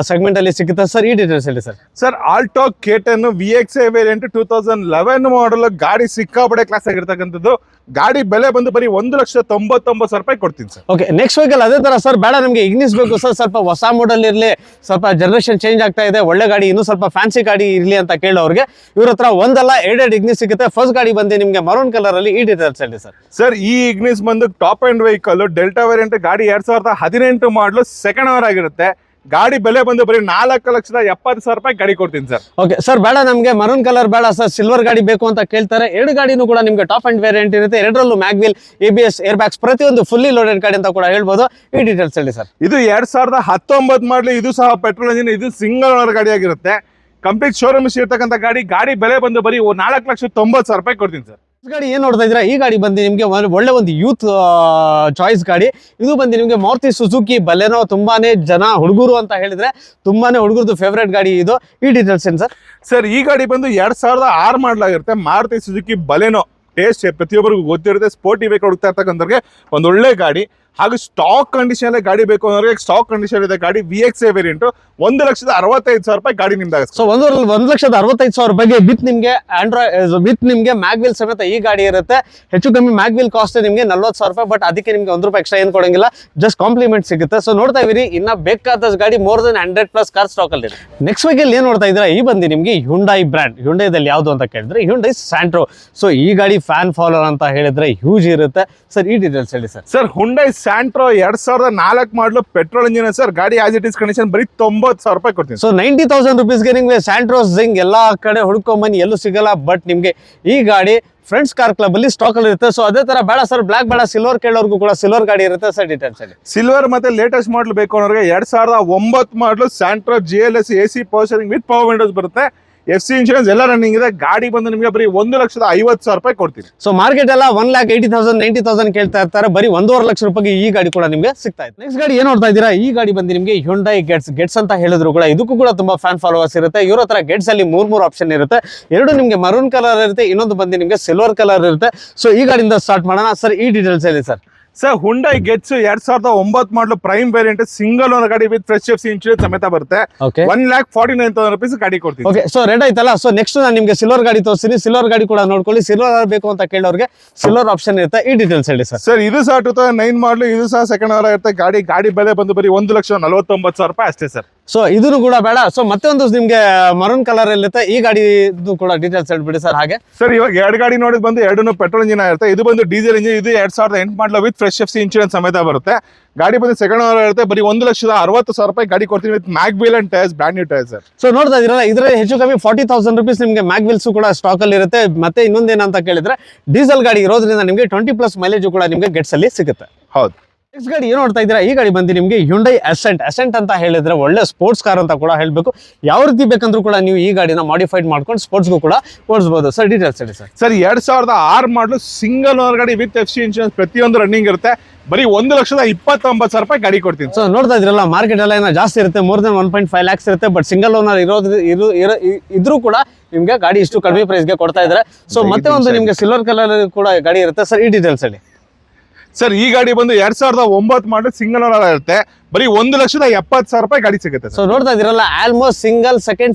ಸೆಗ್ಮೆಂಟ್ ಅಲ್ಲಿ ಸಿಗುತ್ತೆ ಸರ್. ಈ ಡೀಟೇಲ್ಸ್ ಹೇಳಿ sir.
Sir Alto K10 VXA variant 2011 ಮಾಡಲ್ ಗಾಡಿ, ಸಿಕ್ಕಾಪಟ್ಟೆ ಕ್ಲಾಸ್ ಆಗಿರ್ತಕ್ಕಂಥದ್ದು. ಗಾಡಿ ಬೆಲೆ ಬಂದು ಬರೀ 1,99,000 ರೂಪಾಯಿ ಕೊಡ್ತೀನಿ ಸರ್.
ಓಕೆ, ನೆಕ್ಸ್ಟ್ ವೆಹಿಕಲ್ ಅದೇ ತರ ಸರ್. ಬೇಡ ನಮ್ಗೆ ಇಗ್ನಿಸ್ ಬೇಕು ಸರ್, ಸ್ವಲ್ಪ ಹೊಸ ಮಾಡೆಲ್ ಇರಲಿ, ಸ್ವಲ್ಪ ಜನರೇಷನ್ ಚೇಂಜ್ ಆಗ್ತಾ ಇದೆ, ಒಳ್ಳೆ ಗಾಡಿ, ಇನ್ನೂ ಸ್ವಲ್ಪ ಫ್ಯಾನ್ಸಿ ಗಾಡಿ ಇರಲಿ ಅಂತ ಕೇಳೋರಿಗೆ ಇವ್ರ ಹತ್ರ ಒಂದಲ್ಲ 2 ಇಗ್ನಿಸ್ ಸಿಗುತ್ತೆ. ಫಸ್ಟ್ ಗಾಡಿ ಬಂದು ನಿಮ್ಗೆ ಮರೂನ್ ಕಲರ್ ಅಲ್ಲಿ. ಈ ಡೀಟೇಲ್ಸ್ ಹೇಳಿ ಸರ್.
ಸರ್ ಈ ಇಗ್ನಿಸ್ ಬಂದು top end vehicle, delta variant ಗಾಡಿ, 2018 ಮಾಡಲು ಸೆಕೆಂಡ್ ಓನರ್ ಆಗಿರುತ್ತೆ. ಗಾಡಿ ಬೆಲೆ ಬಂದು ಬರೀ 4,70,000 ರೂಪಾಯಿ ಗಾಡಿ ಕೊಡ್ತೀನಿ ಸರ್.
ಓಕೆ ಸರ್, ಬೇಡ ನಮ್ಗೆ ಮರೂನ್ ಕಲರ್ ಬೇಡ ಸರ್, ಸಿಲ್ವರ್ ಗಾಡಿ ಬೇಕು ಅಂತ ಕೇಳ್ತಾರೆ. 2 ಗಾಡಿನೂ ಕೂಡ ನಿಮ್ಗೆ ಟಾಪ್ ಅಂಡ್ ವೇರಿಯಂಟ್ ಇರುತ್ತೆ. 2ರಲ್ಲೂ ಮ್ಯಾಗ್ವಿಲ್, ABS, ಏರ್ ಬ್ಯಾಗ್ಸ್, ಪ್ರತಿಯೊಂದು ಫುಲ್ಲಿ ಲೋಡೆಡ್ ಗಾಡಿ ಅಂತ ಕೂಡ ಹೇಳ್ಬೋದು. ಈ ಡೀಟೇಲ್ಸ್ ಹೇಳಿ ಸರ್.
ಇದು 2019 ಮಾಡಲಿ, ಇದು ಸಹ ಪೆಟ್ರೋಲ್ ಇಂಜಿನ್, ಇದು ಸಿಂಗಲ್ ಓನರ್ ಗಾಡಿ ಆಗಿರುತ್ತೆ. ಕಂಪ್ಲೀಟ್ ಶೋರೂಮ್ ಇರ್ತಕ್ಕಂಥ ಗಾಡಿ. ಗಾಡಿ ಬೆಲೆ ಬಂದು ಬರೀ 4,90,000 ರೂಪಾಯಿ ಕೊಡ್ತೀನಿ ಸರ್.
ಗಾಡಿ ಏನ್ ನೋಡ್ತಾ ಇದ್ದೀರಾ, ಈ ಗಾಡಿ ಬಂದು ನಿಮ್ಗೆ ಒಳ್ಳೆ ಒಂದು ಯೂತ್ ಚಾಯ್ಸ್ ಗಾಡಿ. ಇದು ಬಂದು ನಿಮ್ಗೆ ಮಾರುತಿ ಸುಜುಕಿ ಬಲೆನೋ. ತುಂಬಾನೇ ಜನ ಹುಡುಗರು ಅಂತ ಹೇಳಿದ್ರೆ ತುಂಬಾನೇ ಹುಡುಗರದು ಫೇವ್ರೇಟ್ ಗಾಡಿ ಇದು. ಈ ಡೀಟೇಲ್ಸ್ ಏನ್ ಸರ್.
ಸರ್ ಈ ಗಾಡಿ ಬಂದು 2006 ಮಾಡಲಾಗಿರುತ್ತೆ. ಮಾರುತಿ ಸುಜುಕಿ ಬಲೆನೋ ಟೇಸ್ಟ್ ಪ್ರತಿಯೊಬ್ಬರಿಗೂ ಗೊತ್ತಿರುತ್ತೆ. ಸ್ಪೋರ್ಟಿ ಬೇಕು ಹುಡುಕ್ತಾ ಇರ್ತಕ್ಕಂಥವ್ರಿಗೆ ಒಂದು ಒಳ್ಳೆ ಗಾಡಿ. ಹಾಗೂ ಸ್ಟಾಕ್ ಕಂಡೀಷನ್ ಗಾಡಿ ಬೇಕು ಅನ್ನೋರಿಗೆ ಸ್ಟಾಕ್ ಕಂಡೀಷನ್ ಇದೆ ಗಾಡಿ. VXA ವೇರಿಯಂಟ್ 1,65,000 ರೂಪಾಯಿ ಗಾಡಿ ನಿಮ್ದಾಗ.
ಸೊ 1,65,000 ರೂಪಾಯಿಗೆ ವಿತ್ ನಿಮ್ಗೆ ಆಂಡ್ರಾಯ್ಡ್ ವಿತ್ ನಿಮ್ಗೆ ಮ್ಯಾಗ್ವಿಲ್ ಸಮೇತ ಈ ಗಾಡಿ ಇರುತ್ತೆ. ಹೆಚ್ಚು ಕಮ್ಮಿ ಮ್ಯಾಗ್ವಿಲ್ ಕಾಸ್ಟ್ ನಿಮ್ಗೆ 40,000 ರೂಪಾಯಿ. ಬಟ್ ಅದಕ್ಕೆ ನಿಮ್ಗೆ 1 ರೂಪಾಯಿ ಎಕ್ಸ್ಟ್ರಾ ಏನು ಕೊಡಂಗಿಲ್ಲ, ಜಸ್ಟ್ ಕಾಂಪ್ಲಿಮೆಂಟ್ ಸಿಗುತ್ತೆ. ಸೊ ನೋಡ್ತಾ ಇದ್ದೀರಿ, ಇನ್ನ ಬೇಕಾದಷ್ಟು ಗಾಡಿ, ಮೋರ್ ದನ್ 100+ ಕಾರ್ ಸ್ಟಾಕ್ ಅಲ್ಲಿ ಇದೆ. ನೆಕ್ಸ್ಟ್ ವೆಹಿಕಲ್ ಏನ್ ನೋಡ್ತಾ ಇದ್ದೀರಾ, ಈ ಬಂದು ನಿಮ್ಗೆ ಹ್ಯುಂಡೈ ಬ್ರ್ಯಾಂಡ್. ಹ್ಯುಂಡೈದಲ್ಲಿ ಯಾವ್ದು ಅಂತ ಕೇಳಿದ್ರೆ ಹ್ಯುಂಡೈ ಸ್ಯಾಂಟ್ರೋ. ಸೊ ಈ ಗಾಡಿ ಫ್ಯಾನ್ ಫಾಲೋವರ್ ಅಂತ ಹೇಳಿದ್ರೆ ಹ್ಯೂಜ್ ಇರುತ್ತೆ ಸರ್. ಈ ಡೀಟೇಲ್ಸ್ ಹೇಳಿ ಸರ್.
ಸರ್ ಹುಂಡೈ ಸ್ಯಾಂಟ್ರೋ 2004 ಮಾಡಲು ಪೆಟ್ರೋಲ್ ಇಂಜಿನ್ ಸರ್. ಗಾಡಿ ಆಸ್ ಇಟ್ ಇಸ್ ಕಂಡೀಷನ್ ಬರೀ 90,000 ರೂಪಾಯಿ ಕೊಡ್ತೀನಿ.
ಸೊ 90,000 ರೂಪೀಸ್ಗೆ ನಿಮ್ಗೆ ಸ್ಯಾಂಟ್ರೋ ಜಿಂಗ್ ಎಲ್ಲಾ ಕಡೆ ಹುಡ್ಕೊಂಬನ್ನಿ, ಎಲ್ಲೂ ಸಿಗಲ್ಲ. ಬಟ್ ನಿಮ್ಗೆ ಈ ಗಾಡಿ ಫ್ರೆಂಡ್ಸ್ ಕಾರ್ ಕ್ಲಬ್ ಅಲ್ಲಿ ಸ್ಟಾಕ್ ಅಲ್ಲಿ ಇರುತ್ತೆ. ಸೊ ಅದೇ ತರ ಬೇಡ ಸರ್, ಬ್ಲಾಕ್ ಬೇಡ, ಸಿಲ್ವರ್ ಕೇಳೋರ್ಗೂ ಕೂಡ ಸಿಲ್ವರ್ ಗಾಡಿ ಇರುತ್ತೆ ಸರ್. ಡೀಟೇಲ್ಸ್ ಹೇಳಿ.
ಸಿಲ್ವರ್ ಮತ್ತೆ ಲೇಟೆಸ್ಟ್ ಮಾಡಲ್ ಬೇಕು ಅನ್ನೋರಿಗೆ 2009 ಮಾಡಲು Santro GLS AC power steering with power Windows ಬರುತ್ತೆ. FC ಇನ್ಶೂರೆನ್ಸ್ ಎಲ್ಲ ರನ್ನಿಂಗ್ ಇದೆ. ಗಾಡಿ ಬಂದು ನಿಮಗೆ ಬರೀ 1,50,000 ಕೊಡ್ತೀನಿ.
ಸೊ ಮಾರ್ಕೆಟ್ ಎಲ್ಲ 1,80,000 90,000 ಕೇಳ್ತಾ ಇರ್ತಾರೆ, ಬರೀ 1.5 ಲಕ್ಷ ರೂಪಾಯಿಗೆ ಈ ಗಾಡಿ ಕೂಡ ನಿಮಗೆ ಸಿಗ್ತಾ ಇದೆ. ನೆಕ್ಸ್ಟ್ ಗಾಡಿ ಏನ್ ನೋಡ್ತಾ ಇದ್ದೀರಾ, ಈ ಗಾಡಿ ಬಂದು ನಿಮಗೆ Hyundai ಗೆಟ್ಸ್ ಅಂತ ಹೇಳಿದ್ರು ಕೂಡ ಇದಕ್ಕೂ ಕೂಡ ತುಂಬಾ ಫ್ಯಾನ್ ಫಾಲೋವರ್ಸ್ ಇರುತ್ತೆ. ಇವ್ರ ಹತ್ರ ಗೆಟ್ಸ್ ಅಲ್ಲಿ ಮೂರ್ ಆಪ್ಷನ್ ಇರುತ್ತೆ. ಎರಡು ನಿಮಗೆ ಮರೂನ್ ಕಲರ್ ಇರುತ್ತೆ, ಇನ್ನೊಂದು ಬಂದು ನಿಮಗೆ ಸಿಲ್ವರ್ ಕಲರ್ ಇರುತ್ತೆ. ಸೊ ಈ ಗಾಡಿಯಿಂದ ಸ್ಟಾರ್ಟ್ ಮಾಡೋಣ ಸರ್. ಈ ಡೀಟೇಲ್ಸ್ ಹೇಳಿ ಸರ್.
ಸರ್ ಹುಂಡೈ ಗೆಟ್ಸ್ 2009 ಮಾಡಲು ಪ್ರೈಮ್ ವೇರಿಯಂಟ್ ಸಿಂಗಲ್ ಓನರ್ ಗಾಡಿ ವಿತ್ ಫ್ರೆಶ್ FC ಇನ್ಶೂರೆನ್ಸ್ ಸಮೇತ ಬರುತ್ತೆ.
ಓಕೆ
1,49,000 ರೂಪಾಯಿ ಗಾಡಿ ಕೊಡ್ತೀನಿ.
ಓಕೆ, ಸೊ ರೆಡ್ ಆಯ್ತಲ್ಲ. ಸೊ ನೆಕ್ಸ್ಟ್ ನಾನು ನಿಮಗೆ ಸಿಲ್ವರ್ ಗಾಡಿ ತೋರಿಸ್ತೀನಿ. ಸಿಲ್ವರ್ ಗಾಡಿ ಕೂಡ ನೋಡ್ಕೊಳ್ಳಿ. ಸಿಲ್ವರ್ ಬೇಕು ಅಂತ ಕೇಳೋರಿಗೆ ಸಿಲ್ವರ್ ಆಪ್ಷನ್ ಇರುತ್ತೆ. ಈ ಡೀಟೇಲ್ಸ್ ಹೇಳಿ ಸರ್.
ಸರ್ ಇದು ಸಹ 2009 ಮಾಡಲು, ಇದು ಸಹ ಸೆಕೆಂಡ್ ಓನರ್ ಇರುತ್ತೆ. ಗಾಡಿ ಬೆಲೆ ಬಂದು ಬರೀ 1,49,000 ರೂಪಾಯಿ ಅಷ್ಟೇ ಸರ್.
ಸೊ ಇದನ್ನು ಕೂಡ ಬೇಡ. ಸೊ ಮತ್ತೆ ಒಂದು ನಿಮ್ಗೆ ಮರೂನ್ ಕಲರ್ ಇರುತ್ತೆ. ಈ ಗಾಡಿ ಕೂಡ ಡೀಟೇಲ್ಸ್ ಹೇಳ್ಬಿಡಿ ಸರ್. ಹಾಗೆ
ಸರ್ ಇವಾಗ ಎರಡು ಗಾಡಿ ನೋಡಿದ್ ಬಂದು ಎರಡು ಪೆಟ್ರೋಲ್ ಇಂಜಿನ್ ಇರುತ್ತೆ. ಇದು ಬಂದು ಡೀಸೆಲ್ ಇಂಜಿನ್. ಇದು 2008 ಮಾಡಲು ವಿತ್ ಫ್ರೆಶ್ FC ಇನ್ಶೂರೆನ್ಸ್ ಸಮೇತ ಬರುತ್ತೆ. ಗಾಡಿ ಬಂದು ಸೆಕೆಂಡ್ ಓನರ್ ಇರುತ್ತೆ. ಬರೀ 1,60,000 ರೂಪಾಯಿ ಗಾಡಿ ಕೊಡ್ತೀನಿ with mag wheel and tyres, brand new tyres sir.
So ನೋಡ್ತಾ ಇದೀರಲ್ಲ, ಇದ್ರೆ ಹೆಚ್ಚು ಕಮ್ಮಿ 40,000 ರೂಪೀಸ್ ನಿಮಗೆ ಮ್ಯಾಗ್ ವೀಲ್ಸ್ ಕೂಡ ಸ್ಟಾಕ್ ಅಲ್ಲಿ ಇರುತ್ತೆ. ಮತ್ತೆ ಇನ್ನೊಂದೇನಂತ ಕೇಳಿದ್ರೆ ಡೀಸೆಲ್ ಗಾಡಿ ಇರೋದ್ರಿಂದ ನಿಮಗೆ 20+ ಮೈಲೇಜ್ ಕೂಡ ನಿಮಗೆ ಗೆಟ್ಸ್ ಅಲ್ಲಿ ಸಿಗುತ್ತೆ.
ಹೌದು.
ನೆಕ್ಸ್ಟ್ ಗಾಡಿ ಏನ್ ನೋಡ್ತಾ ಇದ್ದೀರಾ, ಈ ಗಾಡಿ ಬಂದು ನಿಮಗೆ Hyundai ಅಸೆಂಟ್ ಅಂತ ಹೇಳಿದ್ರೆ ಒಳ್ಳೆ ಸ್ಪೋರ್ಟ್ಸ್ ಕಾರ್ ಅಂತ ಕೂಡ ಹೇಳ್ಬೇಕು. ಯಾವ ರೀತಿ ಬೇಕಂದ್ರೂ ಕೂಡ ನೀವು ಈ ಗಾಡಿನ ಮಾಡಿಫೈಡ್ ಮಾಡ್ಕೊಂಡು ಸ್ಪೋರ್ಟ್ಸ್ಗೂ ಕೂಡ ಓಡಿಸಬಹುದು ಸರ್. ಡೀಟೇಲ್ಸ್ ಹೇಳಿ ಸರ್.
ಸರ್ 2006 ಮಾಡಲು ಸಿಂಗಲ್ ಓನರ್ ಗಾಡಿ ವಿತ್ FC ಇನ್ಶೂರೆನ್ಸ್ ಪ್ರತಿಯೊಂದು ರನ್ನಿಂಗ್ ಇರುತ್ತೆ. ಬರೀ 1,29,000 ರೂಪಾಯಿ ಗಾಡಿ ಕೊಡ್ತೀನಿ.
ಸೊ ನೋಡ್ತಾ ಇದ್ರಲ್ಲ, ಮಾರ್ಕೆಟ್ ಎಲ್ಲ ಏನೋ ಜಾಸ್ತಿ ಇರುತ್ತೆ, ಮೋರ್ ದನ್ 1.5 lakhs ಇರುತ್ತೆ. ಬಟ್ ಸಿಂಗಲ್ ಓನರ್ ಇದ್ರೂ ಕೂಡ ನಿಮ್ಗೆ ಗಾಡಿ ಇಷ್ಟು ಕಡಿಮೆ ಪ್ರೈಸ್ಗೆ ಕೊಡ್ತಾ ಇದ್ದಾರೆ. ಸೊ ಮತ್ತೆ ಒಂದು ನಿಮ್ಗೆ ಸಿಲ್ವರ್ ಕಲರ್ ಕೂಡ ಗಾಡಿ ಇರುತ್ತೆ ಸರ್. ಈ ಡೀಟೇಲ್ಸ್ ಹೇಳಿ.
ಸರ್ ಈ ಗಾಡಿ ಬಂದು 2009 ಮಾಡಲು ಸಿಂಗಲ್ ಓನರ್ ಇರುತ್ತೆ. ಬರೀ 1,70,000 ರೂಪಾಯಿ ಗಾಡಿ ಸಿಗುತ್ತೆ.
ಸೊ ನೋಡ್ತಾ ಇದ್ರಲ್ಲ, ಆಲ್ಮೋಸ್ಟ್ ಸಿಂಗಲ್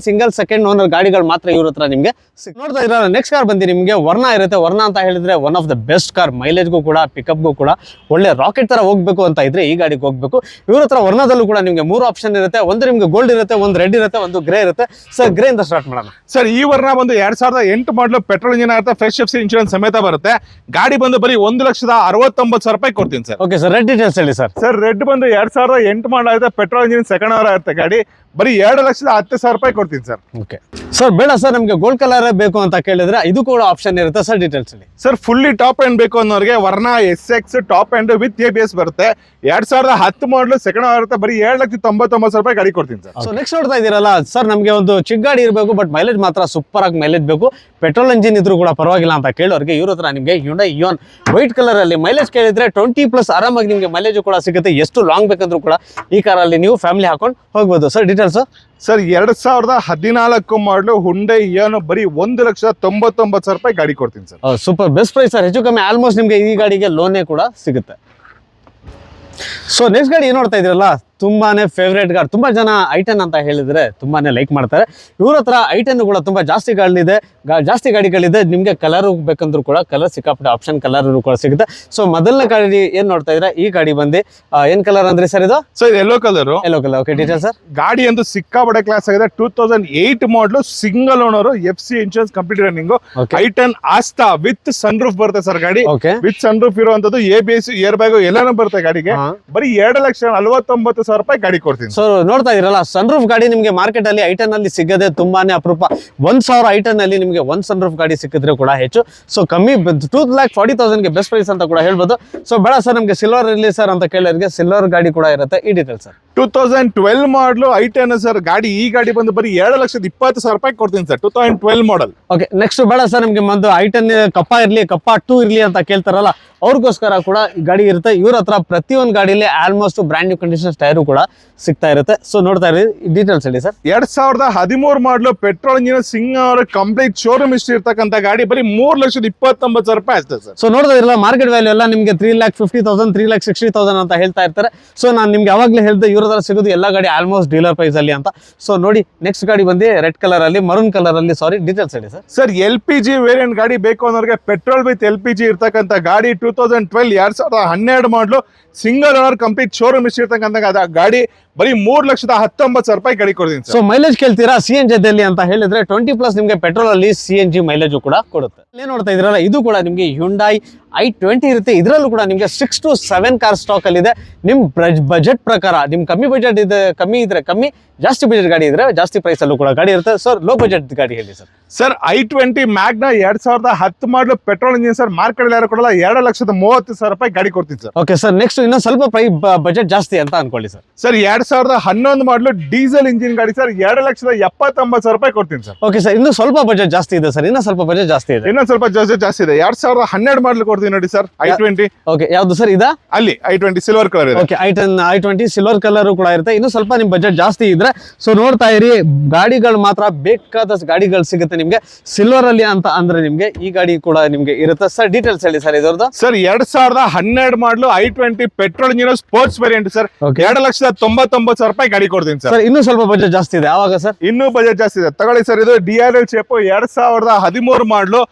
ಸೆಕೆಂಡ್ ಓನರ್ ಗಾಡಿಗಳು ಮಾತ್ರ ಇವ್ರ ಹತ್ರ ನಿಮ್ಗೆ ನೋಡ್ತಾ ಇದ್ರಲ್ಲ. ನೆಕ್ಸ್ಟ್ ಕಾರ್ ಬಂದು ನಿಮ್ಗೆ ವರ್ನಾ ಇರುತ್ತೆ. ವರ್ನಾ ಅಂತ ಹೇಳಿದ್ರೆ one of the best car. ಮೈಲೇಜ್ಗೂ ಕೂಡ ಪಿಕಪ್ಗೂ ಕೂಡ ಒಳ್ಳೆ ರಾಕೆಟ್ ತರ ಹೋಗ್ಬೇಕು ಅಂತ ಇದ್ರೆ ಈ ಗಾಡಿಗೆ ಹೋಗ್ಬೇಕು. ಇವ್ರ ಹತ್ರ ವರ್ನಾದಲ್ಲೂ ಕೂಡ ನಿಮ್ಗೆ 3 ಆಪ್ಷನ್ ಇರುತ್ತೆ. ಒಂದು ನಿಮ್ಗೆ ಗೋಲ್ಡ್ ಇರುತ್ತೆ, ಒಂದು ರೆಡ್ ಇರುತ್ತೆ, ಒಂದು ಗ್ರೇ ಇರುತ್ತೆ. ಸರ್ ಗ್ರೇ ಇಂದ ಸ್ಟಾರ್ಟ್ ಮಾಡೋಣ.
ಸರ್ ಈ ವರ್ನಾ ಬಂದು 2008 ಮಾಡಲು ಪೆಟ್ರೋಲ್ ಇಂಜಿನ್ ಇರುತ್ತೆ. ಫ್ರೆಶ್ FC ಇನ್ಶೂರೆನ್ಸ್ ಸಮೇತ ಬರುತ್ತೆ. ಗಾಡಿ ಬಂದು ಬರೀ 1,69,000 ರೂಪಾಯಿ ಕೊಡ್ತೀನಿ sir.
Okay sir, red details ಹೇಳಿ ಸರ್.
ಸರ್ ರೆಡ್ ಬಂದು 2008 ಮಾಡಲ್ ಆಗುತ್ತೆ. ಪೆಟ್ರೋಲ್ ಇಂಜಿನ್ ಸೆಕೆಂಡ್ ಓನರ್ ಇರುತ್ತೆ. ಗಾಡಿ ಬರೀ 2,10,000 ರೂಪಾಯಿ ಕೊಡ್ತೀನಿ ಸರ್.
ಓಕೆ ಸರ್, ಬೇಡ ಸರ್ ನಮ್ಗೆ ಗೋಲ್ಡ್ ಕಲರ್ ಬೇಕು ಅಂತ ಕೇಳಿದ್ರೆ ಇದು ಕೂಡ ಆಪ್ಷನ್ ಇರುತ್ತೆ ಸರ್. ಡೀಟೇಲ್ಸ್ ಹೇಳಿ.
ಸರ್ ಫುಲ್ಲಿ ಟಾಪ್ ಎಂಡ್ ಬೇಕು ಅನ್ನೋರಿಗೆ Verna SX top end with ABS ಬರುತ್ತೆ. 2010 ಮಾಡಲು ಸೆಕೆಂಡ್ ಓನರ್ ಇರುತ್ತೆ. ಬರೀ 7,99,000 ರೂಪಾಯಿ ಗಾಡಿ ಕೊಡ್ತೀನಿ ಸರ್.
ಸೊ ನೆಕ್ಸ್ಟ್ ನೋಡ್ತಾ ಇದೀರಲ್ಲ ಸರ್, ನಮಗೆ ಒಂದು ಚಿಕ್ಕ ಗಾಡಿ ಇರಬೇಕು, ಬಟ್ ಮೈಲೇಜ್ ಮಾತ್ರ ಸೂಪರ್ ಆಗಿ ಮೈಲೇಜ್ ಬೇಕು. ಪೆಟ್ರೋಲ್ ಇಂಜಿನ್ ಇದ್ರೂ ಕೂಡ ಪರವಾಗಿಲ್ಲ ಅಂತ ಕೇಳೋರಿಗೆ ಇವ್ರ ಹತ್ರ ನಿಮಗೆ Hyundai Ion ವೈಟ್ ಕಲರ್ ಅಲ್ಲಿ ಮೈಲೇಜ್ ಕೇಳಿದ್ರೆ 20+ ಆರಾಮಾಗಿ ನಿಮಗೆ ಮೈಲೇಜ್ ಕೂಡ ಸಿಗುತ್ತೆ. ಎಷ್ಟು ಲಾಂಗ್ ಬೇಕಂದ್ರೂ ಕೂಡ ಈ ಕಾರಲ್ಲಿ ನೀವು ಫ್ಯಾಮಿಲಿ ಹಾಕೊಂಡು ಹೋಗ್ಬೋದು ಸರ್. ಡೀಟೇಲ್ಸ್
ಸರ್ 2014 ಮಾಡಲು Hyundai Ion ಬರೀ 1,99,000 ರೂಪಾಯಿ ಗಾಡಿ ಕೊಡ್ತೀನಿ sir.
Super best price sir. ಹೆಚ್ಚು ಕಮ್ಮಿ ಆಲ್ಮೋಸ್ಟ್ ನಿಮಗೆ ಈ ಗಾಡಿಗೆ ಲೋನೇ ಕೂಡ ಸಿಗುತ್ತೆ. ಸೊ ನೆಕ್ಸ್ಟ್ ಗಾಡಿ ಏನ್ ನೋಡ್ತಾ ಇದ್ರಲ್ಲ, ತುಂಬಾನೇ ಫೇವ್ರೇಟ್ ಕಾರ್. ತುಂಬಾ ಜನ I10 ಅಂತ ಹೇಳಿದ್ರೆ ತುಂಬಾನೇ ಲೈಕ್ ಮಾಡ್ತಾರೆ. ಇವ್ರ ಹತ್ರ I10 ಕೂಡ ತುಂಬಾ ಜಾಸ್ತಿ ಗಾಡಿಗಳಿದೆ. ನಿಮ್ಗೆ ಕಲರ್ ಬೇಕಂದ್ರೂ ಕೂಡ ಕಲರ್ ಸಿಕ್ಕಾಪಟ್ಟೆ ಆಪ್ಷನ್ ಕಲರ್ ಕೂಡ ಸಿಗುತ್ತೆ. ಸೊ ಮೊದಲನೇ ಗಾಡಿ ಏನ್ ನೋಡ್ತಾ ಇದ್ರೆ ಈ ಗಾಡಿ ಬಂದು ಏನ್ ಕಲರ್ ಅಂದ್ರೆ ಸರ್ ಇದು?
Sir yellow colour.
Okay, detail sir.
ಗಾಡಿ ಅಂತೂ ಸಿಕ್ಕಾಪಟ್ಟೆ ಕ್ಲಾಸ್ ಆಗಿದೆ. 2008 ಮಾಡಲು single owner FC insurance complete running. I10 Asta with sunroof ಬರುತ್ತೆ ಸರ್. ಗಾಡಿ ವಿತ್ ಸನ್ ರೂಫ್ ಇರುವಂತದ್ದು, ABS ಏರ್ ಬ್ಯಾಗ್ ಎಲ್ಲಾನು ಬರುತ್ತೆ ಗಾಡಿಗೆ. ಬರೀ 2,49,000 ರೂಪಾಯಿ ಗಾಡಿ ಕೊಡ್ತೀನಿ.
ಸೊ ನೋಡ್ತಾ ಇದ್ರಲ್ಲ, ಸನ್ ರೂಫ್ ಗಾಡಿ ನಿಮ್ಗೆ ಮಾರ್ಕೆಟ್ ಅಲ್ಲಿ I10 ಅಲ್ಲಿ ಸಿಗದೆ ತುಂಬಾನೇ ಅಪರೂಪ. 1,000 I10 ಅಲ್ಲಿ ನಿಮ್ಗೆ 1 ಸನ್ ರೂಫ್ ಗಾಡಿ ಸಿಕ್ಕಿದ್ರೆ ಕೂಡ ಹೆಚ್ಚು. ಸೊ ಕಮ್ಮಿ 2,40,000 ಗೆ ಬೆಸ್ಟ್ ಪ್ರೈಸ್ ಅಂತ ಕೂಡ ಹೇಳ್ಬೋದು. ಸೊ ಬೇಡ ಸರ್ ನಮ್ಗೆ ಸಿಲ್ವರ್ ಇರ್ಲಿ ಸರ್ ಅಂತ ಕೇಳೋರಿಗೆ ಸಿಲ್ವರ್ ಗಾಡಿ ಕೂಡ ಇರುತ್ತೆ. ಈ ಡೀಟೇಲ್ ಸರ್.
2012 ಮಾಡಲು I10 ಸರ್. ಗಾಡಿ ಈ ಗಾಡಿ ಬಂದು ಬರೀ 7,20,000 ರೂಪಾಯಿ ಕೊಡ್ತೀನಿ ಸರ್. 2012 ಮಾಡಲ್.
ಓಕೆ, ನೆಕ್ಸ್ಟ್ ಬೇಡ ಸರ್ ನಮ್ಗೆ ಒಂದು I10 ಕಪ್ಪ ಇರ್ಲಿ, ಕಪ್ಪ 2 ಇರ್ಲಿ ಅಂತ ಕೇಳ್ತಾರಲ್ಲ, ಅವ್ರಿಗೋಸ್ಕರ ಕೂಡ ಗಾಡಿ ಇರುತ್ತೆ. ಇವ್ರ ಹತ್ರ ಪ್ರತಿಯೊಂದು ಗಾಡಿಯಲ್ಲಿ almost brand new condition tyre ಕೂಡ ಸಿಗ್ತಾ ಇರುತ್ತೆ. ಸೊ ನೋಡ್ತಾ ಇರಿ, ಡೀಟೇಲ್ಸ್ ಹೇಳಿ ಸರ್.
2013 ಮಾಡಲು petrol engine single complete showroom history ಇರ್ತಕ್ಕಂಥ ಗಾಡಿ ಬರೀ 3,29,000 ರೂಪಾಯಿ ಅಷ್ಟೇ ಸರ್.
ಸೊ ನೋಡ್ತಾ ಇರಲ್ಲ, ಮಾರ್ಕೆಟ್ ವ್ಯಾಲ್ಯೂ ಎಲ್ಲ ನಿಮಗೆ 3,50,000 3,60,000 ಅಂತ ಹೇಳ್ತಾ ಇರ್ತಾರೆ. ಸೊ ನಾನು ನಿಮ್ಗೆ ಯಾವಾಗಲೇ ಹೇಳ್ದೆ ಇವ್ರ ಹತ್ರ ಸಿಗೋದು ಎಲ್ಲ ಗಾಡಿ ಆಲ್ಮೋಸ್ಟ್ ಡೀಲರ್ ಪ್ರೈಸ್ ಅಲ್ಲಿ ಅಂತ. ಸೊ ನೋಡಿ, ನೆಕ್ಸ್ಟ್ ಗಾಡಿ ಬಂದು ರೆಡ್ ಕಲರ್ ಅಲ್ಲಿ, ಮರೂನ್ ಕಲರ್ ಅಲ್ಲಿ. ಸಾರಿ, ಡೀಟೇಲ್ಸ್ ಹೇಳಿ ಸರ್.
ಸರ್ LPG ವೇರಿಯಂಟ್ ಗಾಡಿ ಬೇಕು ಅನ್ನೋರಿಗೆ ಪೆಟ್ರೋಲ್ ವಿತ್ LPG ಇರ್ತಕ್ಕಂಥ ಗಾಡಿ 2012 ಮಾಡಲು single owner complete showroom history ಇರ್ತಕ್ಕಂಥ ಗಾಡಿ ಬರೀ 3,19,000 ರೂಪಾಯಿ ಗಾಡಿ ಕೊಡ್ತೀನಿ.
ಸೊ ಮೈಲೇಜ್ ಕೇಳ್ತೀರಾ CNG ಜೊತೆಲಿ ಅಂತ ಹೇಳಿದ್ರೆ 20+ ನಿಮಗೆ ಪೆಟ್ರೋಲ್ ಅಲ್ಲಿ CNG ಮೈಲೇಜ್ ಕೂಡ ಕೊಡುತ್ತೆ. ಏನ್ ನೋಡ್ತಾ ಇದ್ರಲ್ಲ, ಇದು ಕೂಡ ನಿಮಗೆ Hyundai i20 ಇರುತ್ತೆ. ಇದರಲ್ಲೂ ಕೂಡ ನಿಮಗೆ 6 to 7 ಕಾರ್ ಸ್ಟಾಕ್ ಅಲ್ಲಿ ಇದೆ. ನಿಮ್ ಬಜೆಟ್ ಪ್ರಕಾರ ನಿಮ್ ಕಮ್ಮಿ ಬಜೆಟ್ ಇದೆ, ಕಮ್ಮಿ ಇದ್ರೆ ಕಮ್ಮಿ, ಜಾಸ್ತಿ ಬಜೆಟ್ ಗಾಡಿ ಇದ್ರೆ ಜಾಸ್ತಿ ಪ್ರೈಸ್ ಅಲ್ಲೂ ಕೂಡ ಗಾಡಿ ಇರುತ್ತೆ. ಸರ್ ಲೋ ಬಜೆಟ್ ಗಾಡಿ ಹೇಳಿ ಸರ್.
ಸರ್ i20 ಮ್ಯಾಗ್ನಾ 2010 ಮಾಡಲು ಪೆಟ್ರೋಲ್ ಇಂಜಿನ್ ಸರ್. ಮಾರ್ಕೆಟ್ ಯಾರು ಕೊಡಲ್ಲ, 2,30,000 ರೂಪಾಯಿ ಗಾಡಿ ಕೊಡ್ತೀನಿ ಸರ್.
ಓಕೆ ಸರ್, ನೆಕ್ಸ್ಟ್ ಇನ್ನೊಂದು ಸ್ವಲ್ಪ ಬಜೆಟ್ ಜಾಸ್ತಿ ಅಂತ ಅನ್ಕೊಳ್ಳಿ ಸರ್.
ಸರ್ 2011 ಮಾಡಲು ಡೀಸೆಲ್ ಇಂಜಿನ್ ಗಾಡಿ ಸರ್, 2,79,000 ರೂಪಾಯಿ ಕೊಡ್ತೀನಿ ಸರ್.
ಓಕೆ ಸರ್, ಇನ್ನು ಸ್ವಲ್ಪ ಬಜೆಟ್ ಜಾಸ್ತಿ ಇದೆ ಸರ್, ಇನ್ನೂ ಸ್ವಲ್ಪ ಬಜೆಟ್ ಜಾಸ್ತಿ ಇದೆ.
ಇನ್ನೊಂದು ಸ್ವಲ್ಪ ಜಾಸ್ತಿ ಇದೆ. 2012 ಮಾಡಲು ಕೊಡ್ತೀನಿ ನೋಡಿ ಸರ್ i20.
ಓಕೆ, ಯಾವ್ದು ಸರ್ ಇದಾ?
ಅಲ್ಲಿ i20 ಸಿಲ್ವರ್ ಕಲರ್ ಇದೆ.
ಓಕೆ, i20 ಸಿಲ್ವರ್ ಕಲರ್ ಕೂಡ ಇರುತ್ತೆ. ಇನ್ನು ಸ್ವಲ್ಪ ನಿಮ್ ಬಜೆಟ್ ಜಾಸ್ತಿ ಇದ್ರೆ ಸೊ ನೋಡ್ತಾ ಇರಿ, ಗಾಡಿಗಳು ಮಾತ್ರ ಬೇಕಾದಷ್ಟು ಗಾಡಿಗಳು ಸಿಗುತ್ತೆ ನಿಮ್ಗೆ ಸಿಲ್ವರ್ ಅಲ್ಲಿ ಅಂತ ಅಂದ್ರೆ ನಿಮ್ಗೆ ಈ ಗಾಡಿ ಕೂಡ ನಿಮ್ಗೆ ಇರುತ್ತೆ. ಸರ್ ಡೀಟೇಲ್ಸ್ ಹೇಳಿ ಸರ್ ಇದ್ರದ್ದು.
ಸರ್ 2012 ಮಾಡಲು i20 petrol engine sports variant sir, 2,99,000 ರೂಪಾಯಿ ಗಾಡಿ ಕೊಡ್ತೀನಿ ಸರ್.
ಇನ್ನೂ ಸ್ವಲ್ಪ ಬಜೆಟ್ ಜಾಸ್ತಿ ಇದೆ. ಆವಾಗ ಸರ್
ಇನ್ನೂ ಬಜೆಟ್ ಜಾಸ್ತಿ ಇದೆ, ತಗೊಳ್ಳಿ ಸರ್. ಇದು DRL ಶೇಪ್ 2013 ಮಾಡಲು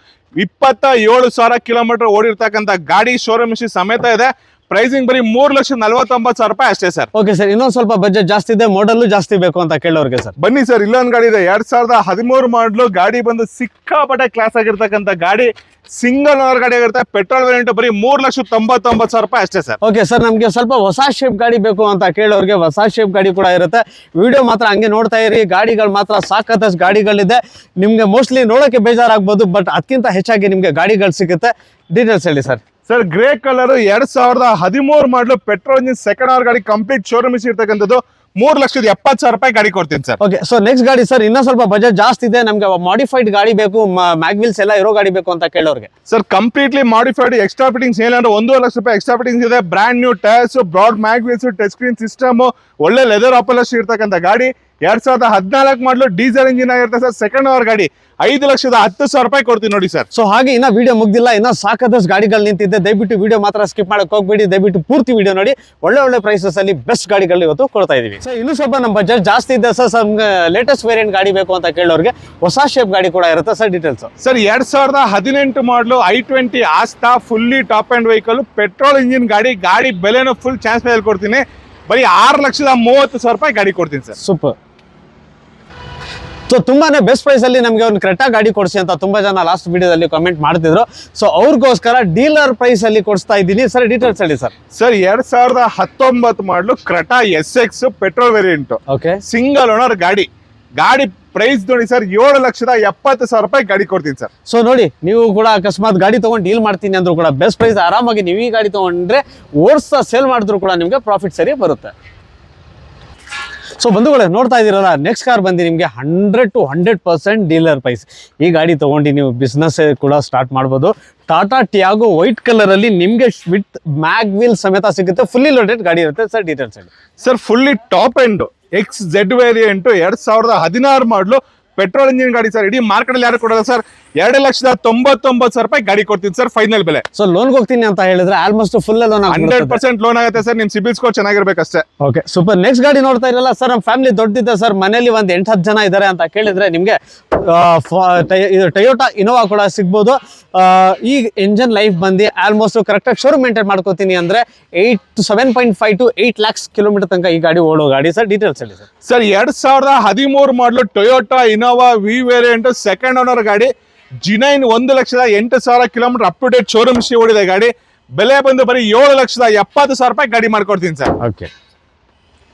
27,000 ಕಿಲೋಮೀಟರ್ ಓಡಿರ್ತಕ್ಕಂಥ ಗಾಡಿ, ಶೋರೂಮ್ ಹಿಸ್ಟ್ರಿ ಸಮೇತ ಇದೆ. ಪ್ರೈಸಿಂಗ್ ಬರೀ 3,49,000 ರೂಪಾಯಿ ಅಷ್ಟೇ ಸರ್.
ಓಕೆ ಸರ್, ಇನ್ನೊಂದು ಸ್ವಲ್ಪ ಬಜೆಟ್ ಜಾಸ್ತಿ ಇದೆ, ಮಾಡಲ್ ಜಾಸ್ತಿ ಬೇಕು ಅಂತ ಕೇಳೋರಿಗೆ ಸರ್
ಬನ್ನಿ ಸರ್. ಇಲ್ಲೊಂದು ಗಾಡಿ ಇದೆ 2013 ಮಾಡಲು, ಗಾಡಿ ಬಂದು ಸಿಕ್ಕಾಪಟ್ಟೆ ಕ್ಲಾಸ್ ಆಗಿರ್ತಕ್ಕಂಥ ಗಾಡಿ, ಸಿಂಗಲ್ ಓನರ್ ಗಾಡಿ ಆಗಿರುತ್ತೆ. ಪೆಟ್ರೋಲ್ ವೇರಿಯಂಟ್ ಬರೀ 3,99,000 ರೂಪಾಯಿ ಅಷ್ಟೇ ಸರ್.
ಓಕೆ ಸರ್, ನಮ್ಗೆ ಸ್ವಲ್ಪ ಹೊಸ ಶೇಪ್ ಗಾಡಿ ಬೇಕು ಅಂತ ಕೇಳೋರಿಗೆ ಹೊಸ ಶೇಪ್ ಗಾಡಿ ಕೂಡ ಇರುತ್ತೆ. ವಿಡಿಯೋ ಮಾತ್ರ ಹಂಗೆ ನೋಡ್ತಾ ಇರಿ, ಗಾಡಿಗಳು ಮಾತ್ರ ಸಾಕಷ್ಟು ಗಾಡಿಗಳಿದೆ. ನಿಮ್ಗೆ ಮೋಸ್ಟ್ಲಿ ನೋಡೋಕೆ ಬೇಜಾರಾಗ್ಬೋದು, ಬಟ್ ಅದಕ್ಕಿಂತ ಹೆಚ್ಚಾಗಿ ನಿಮ್ಗೆ ಗಾಡಿಗಳು ಸಿಗುತ್ತೆ. ಡೀಟೇಲ್ಸ್ ಹೇಳಿ ಸರ್.
ಸರ್ ಗ್ರೇ ಕಲರ್ 2013 ಮಾಡಲು ಪೆಟ್ರೋಲ್ ಇಂಜಿನ್ ಸೆಕೆಂಡ್ ಅವರ್ ಗಾಡಿ, ಕಂಪ್ಲೀಟ್ ಶೋರೂಮ್ ಇರ್ತಕ್ಕಂಥದ್ದು, 3,70,000 ರೂಪಾಯಿ ಗಾಡಿ ಕೊಡ್ತೀನಿ ಸರ್.
ಓಕೆ, ಸೊ ನೆಕ್ಸ್ಟ್ ಗಾಡಿ ಸರ್, ಇನ್ನೂ ಸ್ವಲ್ಪ ಬಜೆಟ್ ಜಾಸ್ತಿ ಇದೆ, ನಮ್ಗೆ ಮಾಡಿಫೈಡ್ ಗಾಡಿ ಬೇಕು, ಮ್ಯಾಗ್ವಿಲ್ಸ್ ಎಲ್ಲ ಇರೋ ಗಾಡಿ ಬೇಕು ಅಂತ ಕೇಳೋರಿಗೆ.
Sir completely modified, extra fittings ಏನಾದ್ರು 1,50,000 ರೂಪಾಯಿ ಎಕ್ಸ್ಟ್ರಾ ಫಿಟ್ಟಿಂಗ್ಸ್ ಇದೆ. Brand new tyres, broad mag wheels, touch screen system, ಒಳ್ಳೆ ಲೆದರ್ ಅಪಾಲಿಶ್ ಇರ್ತಕ್ಕಂಥ ಗಾಡಿ. 2014 ಮಾಡಲು ಡೀಸೆಲ್ ಇಂಜಿನ್ ಆಗಿರುತ್ತೆ ಸರ್, ಸೆಕೆಂಡ್ ಅವರ್ ಗಾಡಿ, 5,10,000 ರೂಪಾಯಿ ಕೊಡ್ತೀನಿ ನೋಡಿ ಸರ್.
ಸೊ ಹಾಗೆ ಇನ್ನ ವಿಡಿಯೋ ಮುಗ್ದಿಲ್ಲ, ಇನ್ನ ಸಾಕಷ್ಟು ಗಾಡಿಗಳು ನಿಂತಿದೆ. ದಯವಿಟ್ಟು ವಿಡಿಯೋ ಮಾತ್ರ ಸ್ಕಿಪ್ ಮಾಡಕ್ ಹೋಗ್ಬೇಡಿ, ದಯವಿಟ್ಟು ಪೂರ್ತಿ ವಿಡಿಯೋ ನೋಡಿ. ಒಳ್ಳೆ ಪ್ರೈಸಸ್ ಅಲ್ಲಿ ಬೆಸ್ಟ್ ಗಾಡಿಗಳು ಇವತ್ತು ಕೊಡ್ತಾ ಇದೀವಿ. ಸೊ ಇನ್ನು ಸ್ವಲ್ಪ ನಮ್ಮ ಬಜೆಟ್ ಜಾಸ್ತಿ ಇದೆ ಸರ್, ನಮ್ಗೆ ಲೇಟೆಸ್ಟ್ ವೇರಿಯಂಟ್ ಗಾಡಿ ಬೇಕು ಅಂತ ಕೇಳೋರಿಗೆ ಹೊಸ ಶೇಪ್ ಗಾಡಿ ಕೂಡ ಇರುತ್ತೆ ಸರ್. ಡೀಟೇಲ್ಸ್
ಸರ್ 2018 ಮಾಡಲು i20 Asta, fully top end vehicle, petrol engine ಗಾಡಿ. ಗಾಡಿ ಬೆಲೆನೂ ಫುಲ್ ಚಾನ್ಸ್ ಮೇಲೆ ಕೊಡ್ತೀನಿ, ಬರೀ 6,30,000 ರೂಪಾಯಿ ಗಾಡಿ ಕೊಡ್ತೀನಿ ಸರ್.
ಸೂಪರ್. ಸೊ ತುಂಬಾನೇ ಬೆಸ್ಟ್ ಪ್ರೈಸ್ ಅಲ್ಲಿ ನಮಗೆ ಒಂದು ಕ್ರೆಟಾ ಗಾಡಿ ಕೊಡಿಸಿ ಅಂತ ತುಂಬಾ ಜನ ಲಾಸ್ಟ್ ವಿಡಿಯೋದಲ್ಲಿ ಕಮೆಂಟ್ ಮಾಡ್ತಿದ್ರು. ಸೊ ಅವ್ರಿಗೋಸ್ಕರ ಡೀಲರ್ ಪ್ರೈಸ್ ಅಲ್ಲಿ ಕೊಡಿಸ್ತಾ ಇದ್ದೀನಿ ಸರ್. ಡೀಟೇಲ್ಸ್ ಹೇಳಿ ಸರ್.
ಸರ್ 2019 ಮಾಡಲು Creta SX petrol variant,
okay,
single owner ಗಾಡಿ. ಗಾಡಿ ಪ್ರೈಸ್ ನೋಡಿ ಸರ್, 7,70,000 ರೂಪಾಯಿ ಗಾಡಿ ಕೊಡ್ತೀನಿ ಸರ್.
ಸೊ ನೋಡಿ, ನೀವು ಕೂಡ ಅಕಸ್ಮಾತ್ ಗಾಡಿ ತಗೊಂಡು ಡೀಲ್ ಮಾಡ್ತೀನಿ ಅಂದ್ರೂ ಕೂಡ ಬೆಸ್ಟ್ ಪ್ರೈಸ್ ಆರಾಮಾಗಿ ನೀವು ಈ ಗಾಡಿ ತಗೊಂಡ್ರೆ ಓಡಿಸ್ತಾ ಸೇಲ್ ಮಾಡಿದ್ರು ಕೂಡ ನಿಮ್ಗೆ ಪ್ರಾಫಿಟ್ ಸರಿ ಬರುತ್ತೆ. ಸೊ ಬಂಧುಗಳೇ, ನೋಡ್ತಾ ಇದ್ದೀರಲ್ಲ, ನೆಕ್ಸ್ಟ್ ಕಾರ್ ಬಂದು ನಿಮಗೆ 100 to 100% ಡೀಲರ್ ಪ್ರೈಸ್. ಈ ಗಾಡಿ ತಗೊಂಡು ನೀವು ಬಿಸ್ನೆಸ್ ಕೂಡ ಸ್ಟಾರ್ಟ್ ಮಾಡ್ಬೋದು. ಟಾಟಾ ಟಿಯಾಗೋ ವೈಟ್ ಕಲರ್ ಅಲ್ಲಿ ನಿಮ್ಗೆ ವಿತ್ ಮ್ಯಾಗ್ವಿಲ್ ಸಮೇತ ಸಿಗುತ್ತೆ. ಫುಲ್ಲಿ ಲೋಡೆಡ್ ಗಾಡಿ ಇರುತ್ತೆ ಸರ್. ಡೀಟೇಲ್ಸ್ ಹೇಳಿ
sir. Fully top end XZ variant 2016 model petrol engine ಗಾಡಿ ಸರ್. ಇಡೀ ಮಾರ್ಕೆಟ್ ಅಲ್ಲಿ ಯಾರು ಕೊಡೋದು ಸರ್, 2,99,000 ರೂಪಾಯಿ ಗಾಡಿ ಕೊಡ್ತೀನಿ ಸರ್, ಫೈನಲ್ ಬೆಲೆ.
ಸೊ ಲೋನ್ಗೆ ಹೋಗ್ತೀನಿ ಅಂತ ಹೇಳಿದ್ರೆ ಆಲ್ಮೋಸ್ಟ್ ಫುಲ್ ಲೋನ್
100% ಲೋನ್ ಆಗುತ್ತೆ ಸರ್. ನಿಮ್ ಸಿಬಿಲ್ ಸ್ಕೋರ್ ಚೆನ್ನಾಗಿರ್ಬೇಕಷ್ಟೇ.
Okay, super. ನೆಕ್ಸ್ಟ್ ಗಾಡಿ ನೋಡ್ತಾ ಇರಲ್ಲ ಸರ್, ನಮ್ಮ ಫ್ಯಾಮಿಲಿ ದೊಡ್ಡದಿದೆ ಸರ್, ಮನೇಲಿ ಒಂದು 8-10 ಜನ ಇದ್ದಾರೆ ಅಂತ ಕೇಳಿದ್ರೆ ನಿಮ್ಗೆ ಇದು ಟೊಯೋಟಾ ಇನೋವಾ ಕೂಡ ಸಿಗ್ಬೋದು. ಈ ಎಂಜನ್ ಲೈಫ್ ಬಂದು ಆಲ್ಮೋಸ್ಟ್ ಕರೆಕ್ಟಾಗಿ ಶೋರೂಮ್ ಮೇಂಟೈನ್ ಮಾಡ್ಕೋತೀನಿ ಅಂದ್ರೆ 7.5 to 8 lakhs ಕಿಲೋಮೀಟರ್ ತನಕ ಈ ಗಾಡಿ ಓಡೋ ಗಾಡಿ ಸರ್. ಡೀಟೇಲ್ಸ್ ಹೇಳಿ sir.
Sir 2013 model Toyota Innova V variant, second owner ಗಾಡಿ, genuine, 1,08,000 kilometre up to date showroom history ಓಡಿದೆ ಗಾಡಿ. ಬೆಲೆ ಬಂದು ಬರೀ 7,70,000 ರೂಪಾಯಿ ಗಾಡಿ ಮಾಡ್ಕೊಡ್ತೀನಿ ಸರ್.
ಓಕೆ,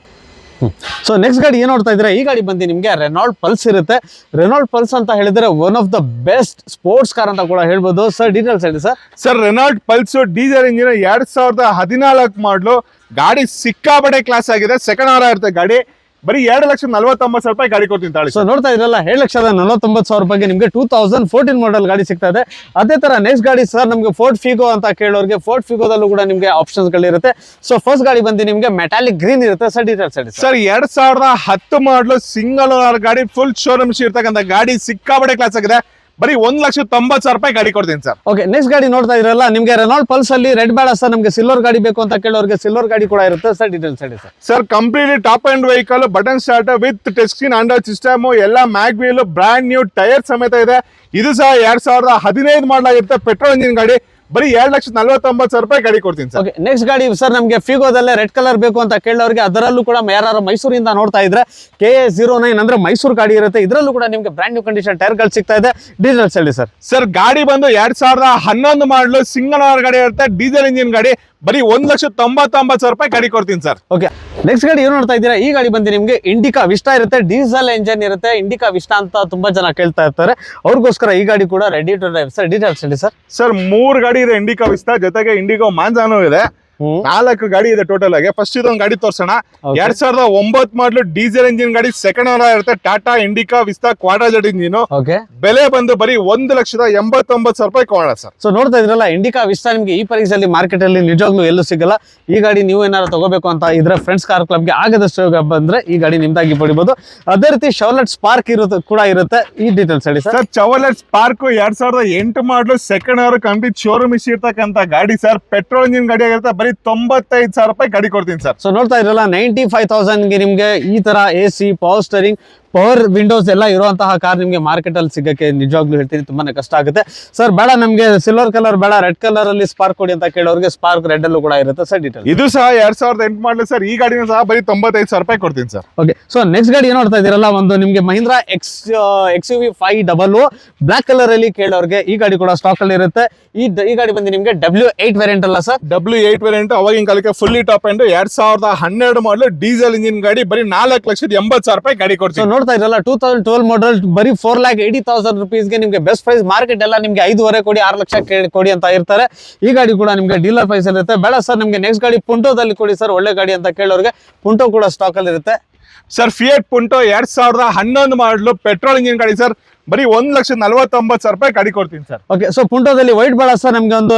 ಸೊ ನೆಕ್ಸ್ಟ್ ಗಾಡಿ ಏನ್ ನೋಡ್ತಾ ಇದ್ರೆ, ಈ ಗಾಡಿ ಬಂದು ನಿಮ್ಗೆ ರೆನಾಲ್ಡ್ ಪಲ್ಸ್ ಇರುತ್ತೆ. ರೆನಾಲ್ಡ್ ಪಲ್ಸ್ ಅಂತ ಹೇಳಿದ್ರೆ one of the best sports car ಅಂತ ಕೂಡ ಹೇಳ್ಬೋದು ಸರ್. ಡೀಟೇಲ್ಸ್ ಹೇಳಿ sir.
Sir Renault pulse diesel engine 2014 ಮಾಡಲು ಗಾಡಿ, ಸಿಕ್ಕಾಪಟ್ಟೆ ಕ್ಲಾಸ್ ಆಗಿದೆ, ಸೆಕೆಂಡ್ ಅವರ್ ಇರುತ್ತೆ ಗಾಡಿ. ಬರೀ 2,49,000 ರೂಪಾಯಿ ಗಾಡಿ ಕೊಡ್ತೀನಿ ತಾಳಿ.
ಸೊ ನೋಡ್ತಾ ಇದ್ರಲ್ಲ, 7,49,000 ರೂಪಾಯಿಗೆ ನಿಮಗೆ 2014 ಮಾಡೆಲ್ ಗಾಡಿ ಸಿಗ್ತಾ ಇದೆ. ಅದೇ ತರ ನೆಕ್ಸ್ಟ್ ಗಾಡಿ ಸರ್, ನಮಗೆ ಫೋರ್ಡ್ ಫಿಗೋ ಅಂತ ಕೇಳೋರಿಗೆ ಫೋರ್ಡ್ ಫಿಗೋದಲ್ಲೂ ಕೂಡ ನಿಮಗೆ ಆಪ್ಷನ್ಸ್ ಗಳಿರುತ್ತೆ. ಸೊ ಫಸ್ಟ್ ಗಾಡಿ ಬಂದು ನಿಮಗೆ ಮೆಟಾಲಿಕ್ ಗ್ರೀನ್ ಇರುತ್ತೆ ಸರ್. ಡೀಟೇಲ್ಸ್ ಹೇಳಿ
ಸರ್. 2010 ಮಾಡಲು ಸಿಂಗಲ್ ಓನರ್ ಗಾಡಿ, ಫುಲ್ ಶೋರೂಮ್ ಇರ್ತಕ್ಕಂಥ ಗಾಡಿ, ಸಿಕ್ಕಾಪಟ್ಟೆ ಕ್ಲಾಸ್ ಆಗಿದೆ. ಬರೀ 1,90,000 ರೂಪಾಯಿ ಗಾಡಿ ಕೊಡ್ತೀನಿ ಸರ್.
ಓಕೆ, ನೆಕ್ಸ್ಟ್ ಗಾಡಿ ನೋಡ್ತಾ ಇದ್ರಲ್ಲ, ನಿಮಗೆ ರೆನಾಲ್ಡ್ ಪಲ್ಸ್ ಅಲ್ಲಿ ರೆಡ್ ಬೇಡ ಸರ್, ನಮಗೆ ಸಿಲ್ವರ್ ಗಾಡಿ ಬೇಕು ಅಂತ ಕೇಳೋರಿಗೆ ಸಿಲ್ವರ್ ಗಾಡಿ ಕೂಡ ಇರುತ್ತೆ ಸರ್. ಡೀಟೇಲ್ಸ್ ಹೇಳಿ sir.
Sir completely top end vehicle, button start with touch screen Android system, ಎಲ್ಲ ಮ್ಯಾಗ್ವೀಲ್, ಬ್ರಾಂಡ್ ನ್ಯೂ ಟೈರ್ ಸಮೇತ ಇದೆ. ಇದು ಸಹ 2015 ಮಾಡಲಾಗಿರುತ್ತೆ, ಪೆಟ್ರೋಲ್ ಇಂಜಿನ್ ಗಾಡಿ. ಬರೀ 2,49,000 ರೂಪಾಯಿ ಗಾಡಿ ಕೊಡ್ತೀನಿ ಸರ್.
ಓಕೆ, ನೆಕ್ಸ್ಟ್ ಗಾಡಿ ಸರ್ ನಮಗೆ ಫಿಗೋದಲ್ಲೇ ರೆಡ್ ಕಲರ್ ಬೇಕು ಅಂತ ಕೇಳೋರಿಗೆ, ಅದರಲ್ಲೂ ಕೂಡ ಯಾರು ಮೈಸೂರಿಂದ ನೋಡ್ತಾ ಇದ್ರೆ KA09 ಅಂದ್ರೆ ಮೈಸೂರು ಗಾಡಿ ಇರುತ್ತೆ. ಇದರಲ್ಲೂ ಕೂಡ ನಿಮಗೆ ಬ್ರ್ಯಾಂಡ್ ನ್ಯೂ ಕಂಡೀಷನ್ ಟೈರ್ಗಳು ಸಿಗ್ತಾ ಇದೆ. ಡೀಟೇಲ್ಸ್ ಹೇಳಿ ಸರ್.
ಸರ್ ಗಾಡಿ ಬಂದು 2011 ಮಾಡಲು ಸಿಂಗಲ್ ಓನರ್ ಗಾಡಿ ಇರುತ್ತೆ, ಡೀಸೆಲ್ ಇಂಜಿನ್ ಗಾಡಿ. ಬರೀ 1,99,000 ರೂಪಾಯಿ ಗಾಡಿ ಕೊಡ್ತೀನಿ ಸರ್.
ಓಕೆ, ನೆಕ್ಸ್ಟ್ ಗಾಡಿ ಏನು ನೋಡ್ತಾ ಇದ್ದೀರಾ? ಈ ಗಾಡಿ ಬಂದು ನಿಮಗೆ ಇಂಡಿಕಾ ವಿಸ್ಟಾ ಇರುತ್ತೆ, ಡೀಸೆಲ್ ಎಂಜಿನ್ ಇರುತ್ತೆ. ಇಂಡಿಕಾ ವಿಸ್ಟಾ ಅಂತ ತುಂಬಾ ಜನ ಕೇಳ್ತಾ ಇರ್ತಾರೆ, ಅವ್ರಿಗೋಸ್ಕರ ಈ ಗಾಡಿ ಕೂಡ ready to drive. Sir details ಹೇಳಿ ಸರ್.
ಸರ್ 3 ಗಾಡಿ ಇದೆ ಇಂಡಿಕಾ ವಿಸ್ಟಾ, ಜೊತೆಗೆ ಇಂಡಿಗೋ ಮಾಂಜಾನು ಇದೆ. 4 ಗಾಡಿ ಇದೆ ಟೋಟಲ್ ಆಗಿ. ಫಸ್ಟ್ ಇದೊಂದು ಗಾಡಿ ತೋರ್ಸೋಣ. 2009 ಮಾಡಲು ಡೀಸೆಲ್ ಇಂಜಿನ್ ಗಾಡಿ, ಸೆಕೆಂಡ್ ಓನರ್ ಇರುತ್ತೆ. Tata Indica Vista Quadrajet engine.
Okay,
ಬೆಲೆ ಬಂದು ಬರೀ 1,89,000 ರೂಪಾಯಿ ಕೊಡೋಣ ಸರ್.
ಸೊ ನೋಡ್ತಾ ಇದ್ರಲ್ಲ, ಇಂಡಿಕಾ ವಿಸ್ಟಾ ನಿಮಗೆ ಈ ಪ್ರೈಸ್ ಅಲ್ಲಿ ಮಾರ್ಕೆಟ್ ಅಲ್ಲಿ ನಿಜವಾಗ್ಲೂ ಎಲ್ಲೂ ಸಿಗಲ್ಲ. ಈ ಗಾಡಿ ನೀವು ಏನಾದ್ರು ತಗೋಬೇಕು ಅಂತ ಇದ್ರೆ ಫ್ರೆಂಡ್ಸ್ ಕಾರ್ ಕ್ಲಬ್ಗೆ ಆಗದಷ್ಟು ಬಂದ್ರೆ ಈ ಗಾಡಿ ನಿಮ್ದಾಗಿ ಪಡಿಬಹುದು. ಅದೇ ರೀತಿ ಶೌಲೆಟ್ ಸ್ಪಾರ್ಕ್ ಕೂಡ ಇರುತ್ತೆ. ಈ ಡೀಟೇಲ್ಸ್ ಹೇಳಿ ಸರ್.
ಚವಲೆಟ್ ಸ್ಪಾರ್ಕ್ 2008 ಮಾಡಲು ಸೆಕೆಂಡ್ ಓನರ್ ಕಂಪ್ಲೀಟ್ ಶೋರೂಮ್ ಇರ್ತಕ್ಕಂತ ಗಾಡಿ ಸರ್. ಪೆಟ್ರೋಲ್ ಇಂಜಿನ್ ಗಾಡಿ ಆಗಿರುತ್ತೆ. ಬರೀ 95,000 ರೂಪಾಯಿ ಗಾಡಿ ಕೊಡ್ತೀನಿ ಸರ್.
ಸೊ ನೋಡ್ತಾ ಇದ್ರಲ್ಲ, 95,000ಗೆ ನಿಮ್ಗೆ ಈ ತರ AC, power steering, power Windows ಎಲ್ಲ ಇರುವಂತಹ ಕಾರ್ ನಿಮ್ಗೆ ಮಾರ್ಕೆಟ್ ಅಲ್ಲಿ ಸಿಗಕ್ಕೆ ನಿಜವಾಗ್ಲೂ ಹೇಳ್ತೀನಿ ತುಂಬಾನೇ ಕಷ್ಟ ಆಗುತ್ತೆ. ಸರ್ ಬೇಡ ನಮ್ಗೆ ಸಿಲ್ವರ್ ಕಲರ್ ಬೇಡ, ರೆಡ್ ಕಲರ್ ಅಲ್ಲಿ ಸ್ಪಾರ್ಕ್ ಕೊಡಿ ಅಂತ ಕೇಳೋರಿಗೆ ಸ್ಪಾರ್ಕ್ ರೆಡ್ ಅಲ್ಲೂ ಕೂಡ ಇರುತ್ತೆ. Sir detail.
ಇದು ಸಹ 2008 ಮಾಡಲು ಸರ್. ಈ ಗಾಡಿನ ಸಹ ಬರೀ 95,000 ರೂಪಾಯಿ ಕೊಡ್ತೀನಿ ಸರ್.
ಓಕೆ, ಸೊ ನೆಕ್ಸ್ಟ್ ಗಾಡಿ ಏನ್ ನೋಡ್ತಾ ಇದೀರಲ್ಲ, ಒಂದು ನಿಮ್ಗೆ ಮಹೀಂದ್ರಾ XUV 500 ಬ್ಲಾಕ್ ಕಲರ್ ಅಲ್ಲಿ ಕೇಳೋರಿಗೆ ಈ ಗಾಡಿ ಕೂಡ ಸ್ಟಾಕ್ ಅಲ್ಲಿ ಇರುತ್ತೆ. ಈ ಗಾಡಿ ಬಂದು ನಿಮ್ಗೆ W8 ವೇರಿಯಂಟ್ ಅಲ್ಲ ಸರ್,
W8 ವೇರಿಯಂಟ್. ಅವಾಗಿನ ಕಾಲಕ್ಕೆ ಫುಲ್ಲಿ ಟಾಪ್ ಎಂಡ್ 2012 ಮಾಡಲು ಡೀಸೆಲ್ ಇಂಜಿನ್ ಗಾಡಿ. ಬರೀ 4,80,000 ರೂಪಾಯಿ ಗಾಡಿ ಕೊಡ್ತೀನಿ.
ನೋಡ್ತಾ ಇರಲ್ಲ, 2012 ಮಾಡಲ್ ಬರೀ 4,80,000 ರುಪೀಸ್ಗೆ ನಿಮ್ಗೆ ಬೆಸ್ಟ್ ಪ್ರೈಸ್. ಮಾರ್ಕೆಟ್ ಎಲ್ಲ ನಿಮ್ಗೆ 5.5 ಕೋಟಿ 6 ಲಕ್ಷ ಕೊಡಿ ಅಂತ ಇರ್ತಾರೆ. ಈ ಗಾಡಿ ಕೂಡ ನಿಮ್ಗೆ ಡೀಲರ್ ಪ್ರೈಸ್ ಅಲ್ಲಿ ಇರುತ್ತೆ. ಬೇಡ ಸರ್ ನಮ್ಗೆ ನೆಕ್ಸ್ಟ್ ಗಾಡಿ ಪುಂಟೋದಲ್ಲಿ ಕೊಡಿ ಸರ್, ಒಳ್ಳೆ ಗಾಡಿ ಅಂತ ಕೇಳೋರಿಗೆ ಪುಂಟೋ ಕೂಡ ಸ್ಟಾಕ್ ಅಲ್ಲಿ ಇರುತ್ತೆ.
ಸರ್ ಫಿಯಟ್ ಪುಂಟೋ 2011 ಮಾಡಲು ಪೆಟ್ರೋಲ್ ಇಂಜಿನ್ ಗಾಡಿ ಸರ್. ಬರೀ 1,49,000 ರೂಪಾಯಿ ಗಾಡಿ ಕೊಡ್ತೀನಿ ಸರ್.
ಓಕೆ, ಸೊ ಪುಂಟೋದಲ್ಲಿ ವೈಟ್ ಬೇಡ ಸರ್, ನಮ್ಗೆ ಒಂದು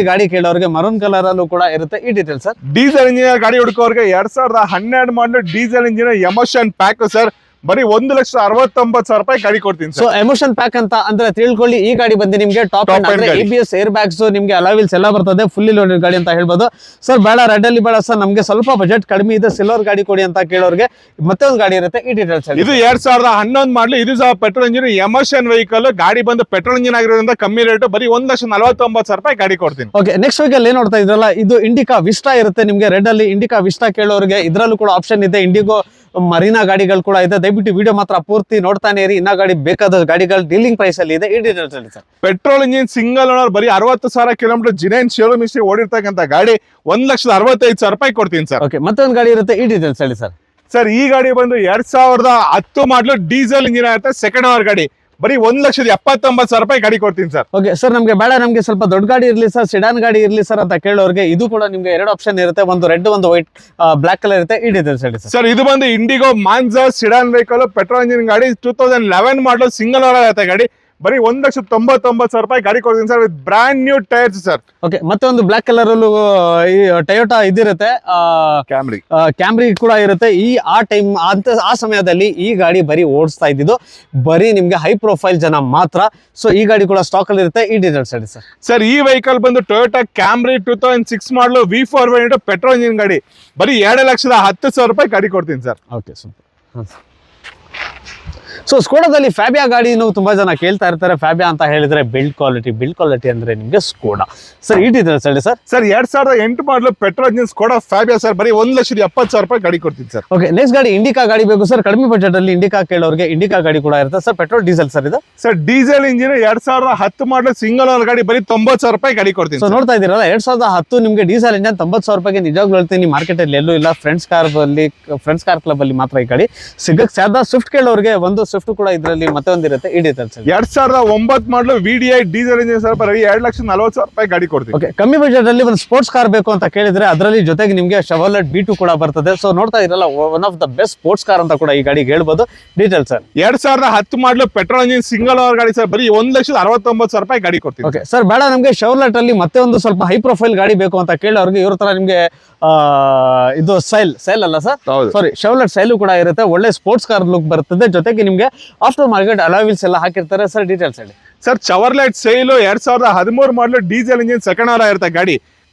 ಗಾಡಿ ಕೇಳೋರಿಗೆ ಮರೂನ್ ಕಲರ್ ಅಲ್ಲೂ ಕೂಡ ಇರುತ್ತೆ. ಈ ಡೀಟೇಲ್ ಸರ್.
ಡೀಸೆಲ್ ಇಂಜಿನ್ ಗಾಡಿ ಹುಡುಕೋರಿಗೆ 2012 ಮಾಡಲು diesel engine emotion pack sir. ಬರೀ 1,69,000 ರೂಪಾಯಿ ಗಾಡಿ ಕೊಡ್ತೀನಿ
ಸೊ ಎಮೋಷನ್ ಪ್ಯಾಕ್ ಅಂತ ಅಂದ್ರೆ ತಿಳ್ಕೊಳ್ಳಿ. ಈ ಗಾಡಿ ಬಂದು ನಿಮ್ಗೆ ಟಾಪ್ ABS ಏರ್ ಬ್ಯಾಗ್ಸ್, ನಿಮ್ಗೆ ಅಲಾವಿಲ್ಸ್ ಎಲ್ಲ ಬರ್ತದೆ. ಫುಲ್ಲಿ ಲೋಡೆಡ್ ಗಾಡಿ ಅಂತ ಹೇಳ್ಬೋದು. ಸರ್ ಬೇಡ ರೆಡ್ ಅಲ್ಲಿ ಬೇಡ ಸರ್, ನಮ್ಗೆ ಸ್ವಲ್ಪ ಬಜೆಟ್ ಕಡಿಮೆ ಇದೆ, ಸಿಲ್ವರ್ ಗಾಡಿ ಕೊಡಿ ಅಂತ ಕೇಳೋರಿಗೆ ಮತ್ತೆ ಒಂದು ಗಾಡಿ ಇರುತ್ತೆ. ಈ ಡೀಟೇಲ್ಸ್.
ಇದು 2011 ಮಾಡಲು, ಇದು ಸಹ ಪೆಟ್ರೋಲ್ ಇಂಜಿನ್ ಎಮೋಷನ್ ವೆಹಿಕಲ್. ಗಾಡಿ ಬಂದು ಪೆಟ್ರೋಲ್ ಇಂಜಿನ್ ಆಗಿರೋದ್ರಿಂದ ಕಮ್ಮಿ ರೇಟ್. ಬರೀ 1,49,000 ರೂಪಾಯಿ ಗಾಡಿ ಕೊಡ್ತೀನಿ.
ಓಕೆ, ನೆಕ್ಸ್ಟ್ ವೆಹಿಕಲ್ ಏನ್ ನೋಡ್ತಾ ಇದ್ರಲ್ಲ, ಇದು ಇಂಡಿಕಾ ವಿಸ್ಟಾ ಇರುತ್ತೆ. ನಿಮ್ಗೆ ರೆಡ್ ಅಲ್ಲಿ ಇಂಡಿಕಾ ವಿಸ್ಟಾ ಕೇಳೋರಿಗೆ ಇದ್ರಲ್ಲೂ ಕೂಡ ಆಪ್ಷನ್ ಇದೆ. ಇಂಡಿಗೋ ಮರೀನಾ ಗಾಡಿಗಳು ಕೂಡ ಇದೆ. ದಯವಿಟ್ಟು ವಿಡಿಯೋ ಮಾತ್ರ ಪೂರ್ತಿ ನೋಡ್ತಾನೆ ಇರಿ. ಇನ್ನ ಗಾಡಿ ಬೇಕಾದ ಗಾಡಿಗಳು ಡೀಲಿಂಗ್ ಪ್ರೈಸ್ ಅಲ್ಲಿ ಇದೆ. ಈ ಡೀಟೇಲ್ಸ್ ಹೇಳಿ sir.
Petrol engine single owner, ಬರೀ 60,000 ಕಿಲೋಮೀಟರ್ ಜಿನೈನ್ ಶೋರೂಮ್ ಹಿಸ್ಟ್ರಿ ಓಡಿರ್ತಕ್ಕಂಥ ಗಾಡಿ. 1,65,000 ರೂಪಾಯಿ ಕೊಡ್ತೀನಿ ಸರ್.
ಓಕೆ, ಮತ್ತೊಂದು ಗಾಡಿ ಇರುತ್ತೆ. ಈ ಡೀಟೇಲ್ಸ್ ಹೇಳಿ ಸರ್.
ಸರ್ ಈ ಗಾಡಿ ಬಂದು 2010 ಮಾಡಲು ಡೀಸೆಲ್ ಇಂಜಿನ್ ಆಗುತ್ತೆ, ಸೆಕೆಂಡ್ ಓನರ್ ಗಾಡಿ. ಬರೀ 1,79,000 ರೂಪಾಯಿ ಗಾಡಿ ಕೊಡ್ತೀನಿ ಸರ್.
ಓಕೆ ಸರ್, ನಮ್ಗೆ ಬೇಡ, ನಮ್ಗೆ ಸ್ವಲ್ಪ ದೊಡ್ಡ ಗಾಡಿ ಇರ್ಲಿ ಸರ್, ಸಿಡಾನ್ ಗಾಡಿ ಇರ್ಲಿ ಸರ್ ಅಂತ ಕೇಳೋರಿಗೆ ಇದು ಕೂಡ ನಿಮ್ಗೆ 2 ಆಪ್ಷನ್ ಇರುತ್ತೆ. ಒಂದು ರೆಡ್, ಒಂದು ವೈಟ್, ಬ್ಲಾಕ್ ಕಲರ್ ಇರುತ್ತೆ. ಈ ಡೀಟೇಲ್ಸ್ ಹೇಳಿ ಸರ್.
ಸರ್ ಇದು ಬಂದು IndiGo Mansa sedan vehicle, petrol engine ಗಾಡಿ. 2011 ಮಾಡಲು ಸಿಂಗಲ್ ಓನರ್ ಆಗುತ್ತೆ ಗಾಡಿ. ಬರೀ 1,99,000 ರೂಪಾಯಿ ಗಾಡಿ ಕೊಡ್ತೀನಿ sir, with brand new tyres sir.
Okay, ಮತ್ತೆ ಒಂದು ಬ್ಲಾಕ್ ಕಲರ್ ಅಲ್ಲೂ ಈ ಟೊಯೋಟಾ ಇದಿರುತ್ತೆ, ಕ್ಯಾಮ್ರಿ ಕೂಡ ಇರುತ್ತೆ. ಆ ಸಮಯದಲ್ಲಿ ಈ ಗಾಡಿ ಬರೀ ಓಡಿಸ್ತಾ ಇದ್ದಿದ್ದು ಬರೀ ನಿಮ್ಗೆ ಹೈ ಪ್ರೊಫೈಲ್ ಜನ ಮಾತ್ರ. ಸೊ ಈ ಗಾಡಿ ಕೂಡ ಸ್ಟಾಕ್ ಅಲ್ಲಿ ಇರುತ್ತೆ. ಈ ಡೀಟೇಲ್ಸ್ ಹೇಳಿ ಸರ್.
ಸರ್ ಈ ವೆಹಿಕಲ್ ಬಂದು ಟೊಯೋಟಾ ಕ್ಯಾಮ್ರಿ 2006 ಮಾಡಲು V4 ವೇರಿಯಂಟ್ ಪೆಟ್ರೋಲ್ ಇಂಜಿನ್ ಗಾಡಿ. ಬರೀ 2,10,000 ರೂಪಾಯಿ ಗಾಡಿ ಕೊಡ್ತೀನಿ ಸರ್.
Okay, super. ಸೊ ಸ್ಕೋಡಾದಲ್ಲಿ ಫ್ಯಾಬಿಯಾ ಗಾಡಿ ತುಂಬಾ ಜನ ಕೇಳ್ತಾ ಇರ್ತಾರೆ. ಫ್ಯಾಬಿಯಾ ಅಂತ ಹೇಳಿದ್ರೆ ಬಿಲ್ಡ್ ಕ್ವಾಲಿಟಿ ಅಂದ್ರೆ ನಿಮ್ಗೆ ಸ್ಕೋಡಾ. ಸರ್ ಈ ಡೀಟೇಲ್ಸ್ ಹೇಳಿ ಸರ್.
ಸರ್ 2008 ಮಾಡಲು petrol engine Skoda Fabia sir. ಬರೀ 1,70,000 ರೂಪಾಯಿ ಗಾಡಿ ಕೊಡ್ತೀನಿ ಸರ್.
ಓಕೆ, ನೆಕ್ಸ್ಟ್ ಗಾಡಿ ಇಂಡಿಕಾ ಗಾಡಿ ಬೇಕು ಸರ್. ಕಡಿಮೆ ಬಜೆಟ್ ಅಲ್ಲಿ ಇಂಡಿಕಾ ಕೇಳೋರಿಗೆ ಇಂಡಿಕಾ ಗಾಡಿ ಕೂಡ ಇರುತ್ತೆ ಸರ್. ಪೆಟ್ರೋಲ್ ಡೀಸೆಲ್ ಸರ್ ಇದು.
ಸರ್ ಡೀಸೆಲ್ ಇಂಜಿನ್ 2010 ಮಾಡಲು ಸಿಂಗಲ್ ಓನರ್ ಗಾಡಿ. ಬರೀ 90,000 ರೂಪಾಯಿ ಗಾಡಿ ಕೊಡ್ತೀನಿ.
ಸೊ ನೋಡ್ತಾ ಇದ್ದೀರಲ್ಲ, 2010 ನಿಮ್ಗೆ ಡೀಸೆಲ್ ಇಂಜಿನ್ 90,000 ರೂಪಾಯಿಗೆ ನಿಜವಾಗ್ಲೂ ಹೇಳ್ತೀನಿ ಮಾರ್ಕೆಟ್ ಅಲ್ಲಿ ಎಲ್ಲೂ ಇಲ್ಲ. ಫ್ರೆಂಡ್ಸ್ ಕಾರ್ ಕ್ಲಬ್ ಅಲ್ಲಿ ಮಾತ್ರ ಈ ಗಾಡಿ ಸಿಗಕ್ಕೆ ಸಾಧ್ಯ. ಸ್ವಿಫ್ಟ್ ಕೇಳೋರಿಗೆ ಒಂದು ಸ್ವಿಫ್ಟ್ ಕೂಡ ಇದರಲ್ಲಿ ಮತ್ತೆ ಒಂದಿರುತ್ತೆ. ಈ ಡೀಟೇಲ್ಸ್
2009 ಮಾಡಲು VDI ಡೀಸೆಲ್ ಇಂಜಿನ್ ಸರ್. ಬರೀ 2,40,000 ರೂಪಾಯಿ ಗಾಡಿ ಕೊಡ್ತೀನಿ.
ಓಕೆ, ಕಮ್ಮಿ ಬಜೆಟ್ ಅಲ್ಲಿ ಒಂದು ಸ್ಪೋರ್ಟ್ಸ್ ಕಾರ್ ಬೇಕು ಅಂತ ಕೇಳಿದ್ರೆ ಅದರಲ್ಲಿ ಜೊತೆಗೆ ನಿಮ್ಗೆ Chevrolet B2 ಕೂಡ ಬರ್ತದೆ. ಸೊ ನೋಡ್ತಾ ಇರಲ್ಲ, one of the best sports car ಅಂತ ಕೂಡ ಈ ಗಾಡಿಗೆ ಹೇಳ್ಬೋದು. Details sir.
2010 ಮಾಡಲು ಪೆಟ್ರೋಲ್ ಇಂಜಿನ್ ಸಿಂಗಲ್ ಓನರ್ ಗಾಡಿ ಸರ್. ಬರೀ 1,69,000 ರೂಪಾಯಿ ಗಾಡಿ ಕೊಡ್ತೀನಿ.
ಓಕೆ ಸರ್, ಬೇಡ ನಮ್ಗೆ Chevrolet ಅಲ್ಲಿ ಮತ್ತೆ ಒಂದು ಸ್ವಲ್ಪ ಹೈ ಪ್ರೊಫೈಲ್ ಗಾಡಿ ಬೇಕು ಅಂತ ಕೇಳೋರಿಗೆ ಇವ್ರ ತರ ನಿಮ್ಗೆ ಇದು ಸೈಲ್ ಅಲ್ಲ ಸರ್, ಸಾರಿ Chevrolet ಸೈಲು ಕೂಡ ಇರುತ್ತೆ. ಒಳ್ಳೆ ಸ್ಪೋರ್ಟ್ಸ್ ಕಾರ್ ಲುಕ್ ಬರ್ತದೆ. ಜೊತೆಗೆ ನಿಮ್ಗೆ ಆಫ್ಟರ್ ಮಾರ್ಕೆಟ್ ಅಲಾವಿಲ್ಸ್ ಎಲ್ಲ ಹಾಕಿರ್ತಾರೆ. ಸರ್ ಡೀಟೇಲ್ಸ್ ಹೇಳಿ.
ಸರ್ Chevrolet ಸೈಲು 2013 ಮಾಡಲು ಡೀಸೆಲ್ ಇಂಜಿನ್ ಸೆಕೆಂಡ್ ಓನರ್ ಇರುತ್ತೆ ಗಾಡಿ.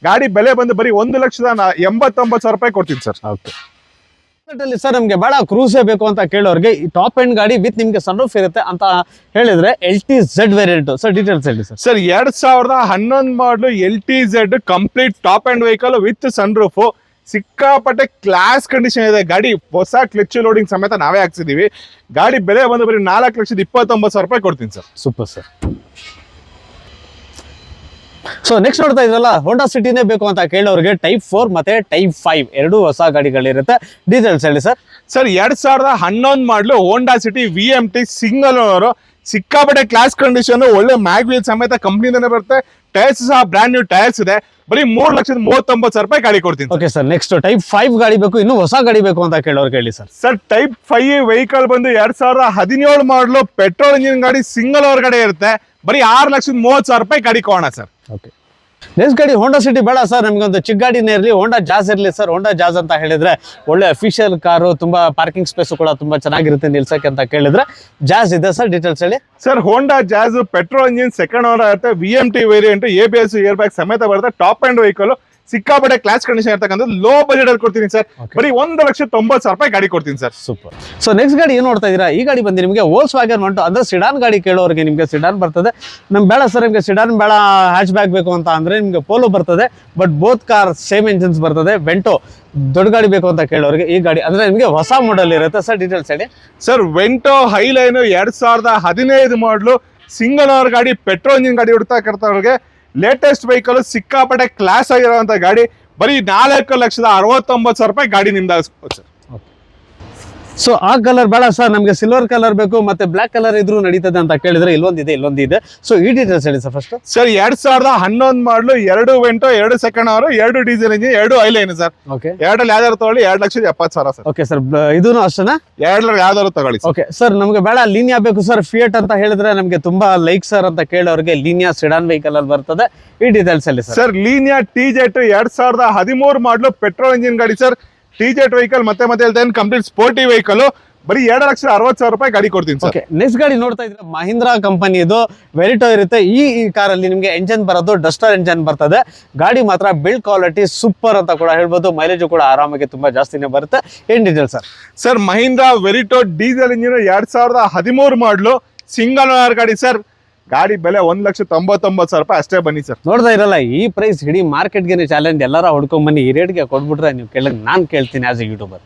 ಬೆಲೆ ಬಂದು ಬರೀ 1,89,000 ರೂಪಾಯಿ ಕೊಡ್ತೀನಿ ಸರ್.
ಓಕೆ, ಸರ್ ನಮಗೆ ಬೇಡ ಕ್ರೂಸೇ ಬೇಕು ಅಂತ ಕೇಳೋರಿಗೆ ಈ ಟಾಪ್ ಎಂಡ್ ಗಾಡಿ ವಿತ್ ನಿಮಗೆ ಸನ್ರೂಫ್ ಇರುತ್ತೆ ಅಂತ ಹೇಳಿದ್ರೆ LTZ ವೇರಿಯಂಟ್ ಸರ್ ಡೀಟೇಲ್ಸ್ ಹೇಳಿ ಸರ್.
ಸರ್ 2011 ಮಾಡಲು LTZ complete top end vehicle with sunroof, ಸಿಕ್ಕಾಪಟ್ಟೆ ಕ್ಲಾಸ್ ಕಂಡೀಷನ್ ಇದೆ ಗಾಡಿ. ಹೊಸ ಕ್ಲಚ್ ಲೋಡಿಂಗ್ ಸಮೇತ ನಾವೇ ಹಾಕ್ಸಿದೀವಿ. ಗಾಡಿ ಬೆಲೆ ಬಂದು ಬರೀ 4,29,000 ರೂಪಾಯಿ ಕೊಡ್ತೀನಿ sir.
Super sir. So next ನೋಡ್ತಾ ಇದ್ರಲ್ಲ ಹೋಂಡಾ ಸಿಟಿನೇ ಬೇಕು ಅಂತ ಕೇಳೋರಿಗೆ ಟೈಪ್ 4 ಮತ್ತೆ ಟೈಪ್ 5 ಎರಡು ಹೊಸ ಗಾಡಿಗಳಿರುತ್ತೆ. ಡೀಟೇಲ್ಸ್ ಹೇಳಿ ಸರ್.
ಸರ್ 2011 ಮಾಡಲು Honda City VMT single owner, ಸಿಕ್ಕಾಪಟ್ಟೆ ಕ್ಲಾಸ್ ಕಂಡೀಷನ್, ಒಳ್ಳೆ ಮ್ಯಾಗ್ವೀಲ್ ಸಮೇತ ಕಂಪ್ನಿನೇ ಬರುತ್ತೆ. ಟೈರ್ಸ್ ಸಹ ಬ್ರ್ಯಾಂಡ್ ನ್ಯೂ ಟೈರ್ಸ್ ಇದೆ. ಬರೀ 3,39,000 ರೂಪಾಯಿ ಗಾಡಿ ಕೊಡ್ತೀನಿ.
Okay sir. ನೆಕ್ಸ್ಟ್ ಟೈಪ್ 5 ಗಾಡಿ ಬೇಕು, ಇನ್ನು ಹೊಸ ಗಾಡಿ ಬೇಕು ಅಂತ ಕೇಳೋರಿಗೆ ಹೇಳಿ ಸರ್.
ಸರ್ ಟೈಪ್ 5 ವೆಹಿಕಲ್ ಬಂದು 2017 ಮಾಡಲು ಪೆಟ್ರೋಲ್ ಇಂಜಿನ್ ಗಾಡಿ ಸಿಂಗಲ್ ಓನರ್ ಗಾಡಿ ಇರುತ್ತೆ. ಬರೀ 6,30,000 ರೂಪಾಯಿ ಗಾಡಿ ಕೊಡೋಣ ಸರ್.
ಓಕೆ. ನೆಕ್ಸ್ಟ್ ಗಾಡಿ ಹೋಂಡಾ ಸಿಟಿ ಬೇಡ ಸರ್, ನಮ್ಗೆ ಒಂದು ಚಿಕ್ಕ ಗಾಡಿನೇ ಇರಲಿ, ಹೋಂಡಾ ಜಾಜ್ ಇರಲಿ ಸರ್. ಹೋಂಡಾ ಜಾಜ್ ಅಂತ ಹೇಳಿದ್ರೆ ಒಳ್ಳೆ ಅಫಿಷಿಯಲ್ ಕಾರು, ತುಂಬಾ ಪಾರ್ಕಿಂಗ್ ಸ್ಪೇಸ್ ಕೂಡ ತುಂಬಾ ಚೆನ್ನಾಗಿರುತ್ತೆ ನಿಲ್ಸಕ್ಕೆ ಅಂತ ಕೇಳಿದ್ರೆ ಜಾಜ್ ಇದೆ ಸರ್. ಡೀಟೇಲ್ಸ್ ಹೇಳಿ
sir. Honda Jazz petrol engine second owner ಇರುತ್ತೆ, VMT variant, ABS air bag ಸಮೇತ ಬರುತ್ತೆ. ಟಾಪ್ ಅಂಡ್ ವೆಹಿಕಲ್, ಸಿಕ್ಕಾಪಟ್ಟೆ ಕ್ಲಾಸ್ ಕಂಡೀಷನ್ ಇರ್ತಕ್ಕಂಥ ಲೋ ಬಜೆಟ್ ಅಲ್ಲಿ ಕೊಡ್ತೀನಿ ಸರ್. ಬರೀ 1,90,000 ರೂಪಾಯಿ ಗಾಡಿ ಕೊಡ್ತೀನಿ ಸರ್.
ಸೂಪರ್. ಸೊ ನೆಕ್ಸ್ಟ್ ಗಾಡಿ ಏನ್ ನೋಡ್ತಾ ಇದೀರಾ, ಈ ಗಾಡಿ ಬಂದು ನಿಮಗೆ ವೋಲ್ಕ್ಸ್ವ್ಯಾಗನ್ ಮಂಟು ಅಂದ್ರೆ ಸಿಡಾನ್ ಗಾಡಿ ಕೇಳೋರಿಗೆ ನಿಮಗೆ ಸಿಡಾನ್ ಬರ್ತದೆ. ನಮ್ಗೆ ಬೇಡ ಸರ್, ನಿಮಗೆ ಸಿಡಾನ್ ಬೇಡ, ಹ್ಯಾಚ್ ಬ್ಯಾಗ್ ಬೇಕು ಅಂತ ಅಂದ್ರೆ ನಿಮಗೆ ಪೋಲೋ ಬರ್ತದೆ. But both car same engines ಬರ್ತದೆ. ವೆಂಟೋ ದೊಡ್ಡ ಗಾಡಿ ಬೇಕು ಅಂತ ಕೇಳೋರಿಗೆ ಈ ಗಾಡಿ ಅಂದ್ರೆ ನಿಮಗೆ ಹೊಸ ಮಾಡೆಲ್ ಇರುತ್ತೆ ಸರ್. ಡೀಟೇಲ್ಸ್ ಹೇಳಿ
sir. Vento Highline 2015 model single owner ಗಾಡಿ, ಪೆಟ್ರೋಲ್ ಇಂಜಿನ್ ಗಾಡಿ ಹುಡ್ತಾಕರ್ತವ್ರಿಗೆ ಲೇಟೆಸ್ಟ್ ವೆಹಿಕಲ್, ಸಿಕ್ಕಾಪಟ್ಟೆ ಕ್ಲಾಸ್ ಆಗಿರುವಂತ ಗಾಡಿ. ಬರೀ 4,69,000 ರೂಪಾಯಿ ಗಾಡಿ ನಿಮ್ದು ಸರ್.
ಸೊ ಆ ಕಲರ್ ಬೇಡ ಸರ್, ನಮಗೆ ಸಿಲ್ವರ್ ಕಲರ್ ಬೇಕು, ಮತ್ತೆ ಬ್ಲಾಕ್ ಕಲರ್ ಇದ್ರೂ ನಡೀತದೆ ಅಂತ ಕೇಳಿದ್ರೆ ಇಲ್ಲೊಂದಿದೆ. ಸೊ ಈ ಡೀಟೇಲ್ಸ್ ಹೇಳಿ sir first.
Sir 2011 model 2 Vento, 2 second owner, 2 diesel engine, 2 Highline sir.
Okay.
ಎರಡಲ್ಲಿ ಯಾವ್ದಾದ್ರು ತಗೊಳ್ಳಿ 2,70,000 ಸರ್.
Okay sir. ಇದೂನು ಅಷ್ಟೇನಾ?
ಎರಡರಲ್ಲಿ ಯಾವ್ದಾದ್ರು ತಗೊಳ್ಳಿ.
Okay sir. ನಮಗೆ ಬೇಡ ಲೀನಿಯಾ ಬೇಕು ಸರ್. ಫಿಯಟ್ ಅಂತ ಹೇಳಿದ್ರೆ ನಮಗೆ ತುಂಬಾ ಲೈಕ್ ಸರ್ ಅಂತ ಕೇಳೋರಿಗೆ ಲೀನಿಯಾ ಸಿಡಾನ್ ವೆಹಿಕಲ್ ಅಲ್ಲಿ ಬರ್ತದೆ. ಈ ಡೀಟೇಲ್ಸ್ ಹೇಳಿ ಸರ್.
ಸರ್ ಲೀನಿಯಾ TZ 2013 ಮಾಡಲು ಪೆಟ್ರೋಲ್ ಇಂಜಿನ್ ಗಾಡಿ ಸರ್. TZ ವೆಹಿಕಲ್ ಮತ್ತೆ ಹೇಳ್ತೇನೆ, ಕಂಪ್ಲೀಟ್ ಸ್ಪೋರ್ಟಿ ವೆಹಿಕಲ್. ಬರೀ 2,60,000 ರೂಪಾಯಿ ಗಾಡಿ ಕೊಡ್ತೀನಿ ಸರ್.
ನೆಕ್ಸ್ಟ್ ಗಾಡಿ ನೋಡ್ತಾ ಇದ್ರೆ ಮಹೀಂದ್ರಾ ಕಂಪನಿ ಇದು ವೆರಿಟೋ ಇರುತ್ತೆ. ಈ ಕಾರಲ್ಲಿ ನಿಮಗೆ ಎಂಜಿನ್ ಬರೋದು ಡಸ್ಟರ್ ಎಂಜಿನ್ ಬರ್ತದೆ. ಗಾಡಿ ಮಾತ್ರ ಬಿಲ್ಡ್ ಕ್ವಾಲಿಟಿ ಸೂಪರ್ ಅಂತ ಕೂಡ ಹೇಳ್ಬೋದು. ಮೈಲೇಜ್ ಕೂಡ ಆರಾಮಾಗಿ ತುಂಬಾ ಜಾಸ್ತಿನೇ ಬರುತ್ತೆ. ಏನ್ detail sir?
Sir Mahindra Verito diesel engine 2013 ಮಾಡಲು ಸಿಂಗಲ್ ಓನರ್ ಗಾಡಿ ಸರ್. ಗಾಡಿ ಬೆಲೆ 1,99,000 ರೂಪಾಯಿ ಅಷ್ಟೇ. ಬನ್ನಿ ಸರ್.
ನೋಡ್ತಾ ಇರಲ್ಲ ಈ ಪ್ರೈಸ್ ಇಡೀ ಮಾರ್ಕೆಟ್ಗೆ ಚಾಲೆಂಜ್, ಎಲ್ಲಾರ ಹೊಡ್ಕೊಂಡ್ ಬನ್ನಿ. ಈ ರೇಟ್ಗೆ ಕೊಟ್ಬಿಟ್ರೆ ನೀವು ಕೇಳಕ್ ನಾನು ಕೇಳ್ತೀನಿ ಆಸ್ ಎ ಯೂಟ್ಯೂಬರ್.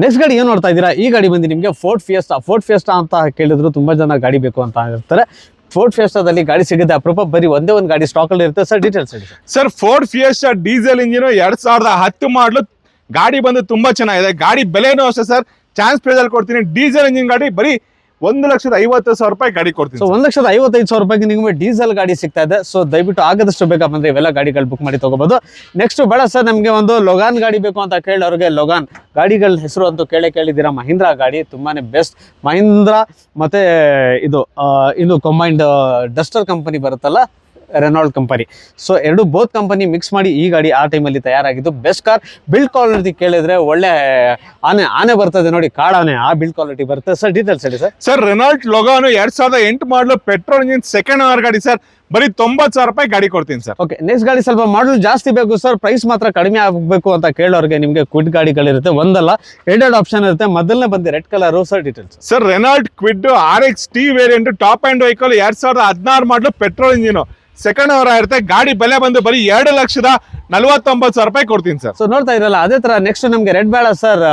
ನೆಕ್ಸ್ಟ್ ಗಾಡಿ ಏನ್ ನೋಡ್ತಾ ಇದ್ದೀರಾ, ಈ ಗಾಡಿ ಬಂದು ನಿಮಗೆ ಫೋರ್ಡ್ ಫಿಯೆಸ್ಟಾ ಅಂತ ಕೇಳಿದ್ರು ತುಂಬಾ ಜನ ಗಾಡಿ ಬೇಕು ಅಂತ ಇರ್ತಾರೆ. ಫೋರ್ಡ್ ಫಿಯೆಸ್ಟಾದಲ್ಲಿ ಗಾಡಿ ಸಿಗುತ್ತೆ ಅಪರೂಪ. ಬರೀ ಒಂದೇ ಒಂದು ಗಾಡಿ ಸ್ಟಾಕ್ ಅಲ್ಲಿ ಇರುತ್ತೆ ಸರ್. ಡೀಟೇಲ್ಸ್ ಹೇಳಿ
sir. Ford fiesta diesel engine 2010 ಮಾಡಲು ಗಾಡಿ ಬಂದು ತುಂಬಾ ಚೆನ್ನಾಗಿದೆ. ಗಾಡಿ ಬೆಲೆನೂ ಅಷ್ಟೇ ಸರ್, ಚಾನ್ಸ್ ಪ್ರೈಸ್ ಅಲ್ಲಿ ಕೊಡ್ತೀನಿ. ಡೀಸೆಲ್ ಇಂಜಿನ್ ಗಾಡಿ ಬರೀ 1,50,000 ರೂಪಾಯಿ ಗಾಡಿ ಕೊಡ್ತೀನಿ.
ಸೊ 1,55,000 ರೂಪಾಯಿಗೆ ನಿಮಗೆ ಡೀಸೆಲ್ ಗಾಡಿ ಸಿಗ್ತಾ ಇದೆ. ಸೊ ದಯವಿಟ್ಟು ಆಗದಷ್ಟು ಬೇಗ ಬಂದ್ರೆ ಇವೆಲ್ಲ ಗಾಡಿಗಳು ಬುಕ್ ಮಾಡಿ ತಗೋಬಹುದು. ನೆಕ್ಸ್ಟ್ ಬೇಡ ಸರ್, ನಮಗೆ ಒಂದು ಲೊಗಾನ್ ಗಾಡಿ ಬೇಕು ಅಂತ ಕೇಳೋರಿಗೆ ಲೊಗಾನ್ ಗಾಡಿಗಳ ಹೆಸರು ಅಂತೂ ಕೇಳಿದ್ದೀರಾ. ಮಹೀಂದ್ರಾ ಗಾಡಿ ತುಂಬಾನೇ ಬೆಸ್ಟ್. ಮಹೀಂದ್ರಾ ಮತ್ತೆ ಇದು ಕಂಬೈನ್ಡ್ ಡಸ್ಟರ್ ಕಂಪನಿ ಬರುತ್ತಲ್ಲ, Renault company. So both company mix ಮಾಡಿ ಈ ಗಾಡಿ ಆ ಟೈಮಲ್ಲಿ ತಯಾರಾಗಿದ್ದು. Best car. ಬಿಲ್ಡ್ ಕ್ವಾಲಿಟಿ ಕೇಳಿದ್ರೆ ಒಳ್ಳೆ ಆನೆ ಬರ್ತದೆ ನೋಡಿ, ಕಾಡಾನೆ, ಆ ಬಿಲ್ಡ್ ಕ್ವಾಲಿಟಿ ಬರುತ್ತೆ ಸರ್. ಡೀಟೇಲ್ಸ್ ಹೇಳಿ ಸರ್.
ಸರ್ ರೆನಾಲ್ಟ್ ಲೊಗಾನು 2008 ಮಾಡಲು ಪೆಟ್ರೋಲ್ ಇಂಜಿನ್ ಸೆಕೆಂಡ್ ಓನರ್ ಗಾಡಿ ಸರ್. ಬರೀ 90,000 ರೂಪಾಯಿ ಗಾಡಿ ಕೊಡ್ತೀನಿ ಸರ್.
ಓಕೆ. ನೆಕ್ಸ್ಟ್ ಗಾಡಿ ಸ್ವಲ್ಪ ಮಾಡಲ್ ಜಾಸ್ತಿ ಬೇಕು ಸರ್, ಪ್ರೈಸ್ ಮಾತ್ರ ಕಡಿಮೆ ಆಗಬೇಕು ಅಂತ ಕೇಳೋರಿಗೆ ನಿಮಗೆ ಕ್ವಿಡ್ ಗಾಡಿಗಳಿರುತ್ತೆ. ಒಂದಲ್ಲ 2 ಆಪ್ಷನ್ ಇರುತ್ತೆ. ಮೊದಲನೇ ಬಂದು red colour sir. Details
sir. Renault Kwid RXT variant, top end vehicle, 2016 model petrol engine, second owner ಇರುತ್ತೆ. ಗಾಡಿ ಬೆಲೆ ಬಂದು ಬರೀ 2,49,000 ರೂಪಾಯಿ ಕೊಡ್ತೀನಿ ಸರ್.
ಸೊ ನೋಡ್ತಾ ಇರಲ್ಲ ಅದೇ ತರ ನೆಕ್ಸ್ಟ್ ನಮಗೆ ರೆಡ್ ಬೇಡ ಸರ್,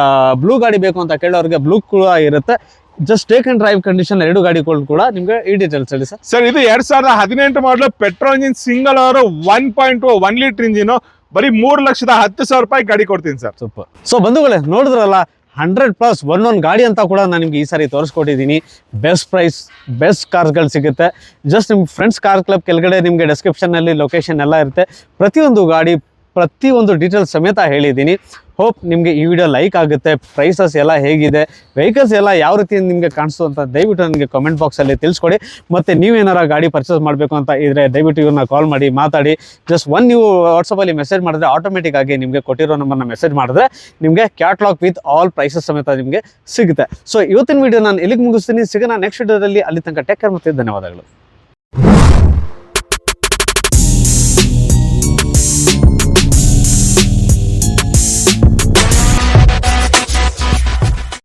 ಬ್ಲೂ ಗಾಡಿ ಬೇಕು ಅಂತ ಕೇಳೋರಿಗೆ ಬ್ಲೂ ಕೂಡ ಇರುತ್ತೆ. Just take and drive condition 2 ಗಾಡಿಗಳು ಕೂಡ ನಿಮಗೆ ಈ ಡೀಟೇಲ್ಸ್ ಹೇಳಿ ಸರ್.
ಸರ್ ಇದು 2018 ಮಾಡಲು petrol engine single owner 1.2 1 litre engine, ಬರೀ 3,10,000 ರೂಪಾಯಿ ಗಾಡಿ ಕೊಡ್ತೀನಿ ಸರ್.
ಸೂಪರ್. ಸೊ ಬಂಧುಗಳೇ ನೋಡಿದ್ರಲ್ಲ 100+ ಒಂದೊಂದು ಗಾಡಿ ಅಂತ ಕೂಡ ನಾನು ನಿಮ್ಗೆ ಈ ಸಾರಿ ತೋರಿಸ್ಕೊಟ್ಟಿದ್ದೀನಿ. ಬೆಸ್ಟ್ ಪ್ರೈಸ್, ಬೆಸ್ಟ್ ಕಾರ್ಸ್ಗಳು ಸಿಗುತ್ತೆ. ಜಸ್ಟ್ ನಿಮ್ಮ ಫ್ರೆಂಡ್ಸ್ ಕಾರ್ ಕ್ಲಬ್ ಕೆಳಗಡೆ ನಿಮಗೆ ಡಿಸ್ಕ್ರಿಪ್ಷನ್ನಲ್ಲಿ ಲೊಕೇಶನ್ ಎಲ್ಲ ಇರುತ್ತೆ. ಪ್ರತಿಯೊಂದು ಗಾಡಿ ಪ್ರತಿಯೊಂದು ಡೀಟೇಲ್ಸ್ ಸಮೇತ ಹೇಳಿದ್ದೀನಿ. ಹೋಪ್ ನಿಮಗೆ ಈ ವಿಡಿಯೋ ಲೈಕ್ ಆಗುತ್ತೆ. ಪ್ರೈಸಸ್ ಎಲ್ಲ ಹೇಗಿದೆ, ವೆಹಿಕಲ್ಸ್ ಎಲ್ಲ ಯಾವ ರೀತಿ ನಿಮಗೆ ಕಾಣಿಸ್ತು ಅಂತ ದಯವಿಟ್ಟು ನನಗೆ ಕಮೆಂಟ್ ಬಾಕ್ಸಲ್ಲಿ ತಿಳಿಸ್ಕೊಡಿ. ಮತ್ತು ನೀವೇನಾರ ಗಾಡಿ ಪರ್ಚೇಸ್ ಮಾಡಬೇಕು ಅಂತ ಇದ್ದರೆ ದಯವಿಟ್ಟು ಇವ್ರನ್ನ ಕಾಲ್ ಮಾಡಿ ಮಾತಾಡಿ. ಜಸ್ಟ್ ನೀವು ವಾಟ್ಸಪ್ಪಲ್ಲಿ ಮೆಸೇಜ್ ಮಾಡಿದ್ರೆ ಆಟೋಮೆಟಿಕ್ ಆಗಿ ನಿಮಗೆ ಕೊಟ್ಟಿರೋ ನಂಬರ್ನ ಮೆಸೇಜ್ ಮಾಡಿದ್ರೆ ನಿಮಗೆ ಕ್ಯಾಟ್ಲಾಗ್ ವಿತ್ ಆಲ್ ಪ್ರೈಸಸ್ ಸಮೇತ ನಿಮಗೆ ಸಿಗುತ್ತೆ. ಸೊ ಇವತ್ತಿನ ವಿಡಿಯೋ ನಾನು ಎಲ್ಲಿಗೆ ಮುಗಿಸ್ತೀನಿ. ಸಿಗೋಣ ನೆಕ್ಸ್ಟ್ ವಿಡಿಯೋದಲ್ಲಿ. ಅಲ್ಲಿ ತನಕ ಟೇಕ್ ಕೇರ್ ಮತ್ತು ಧನ್ಯವಾದಗಳು.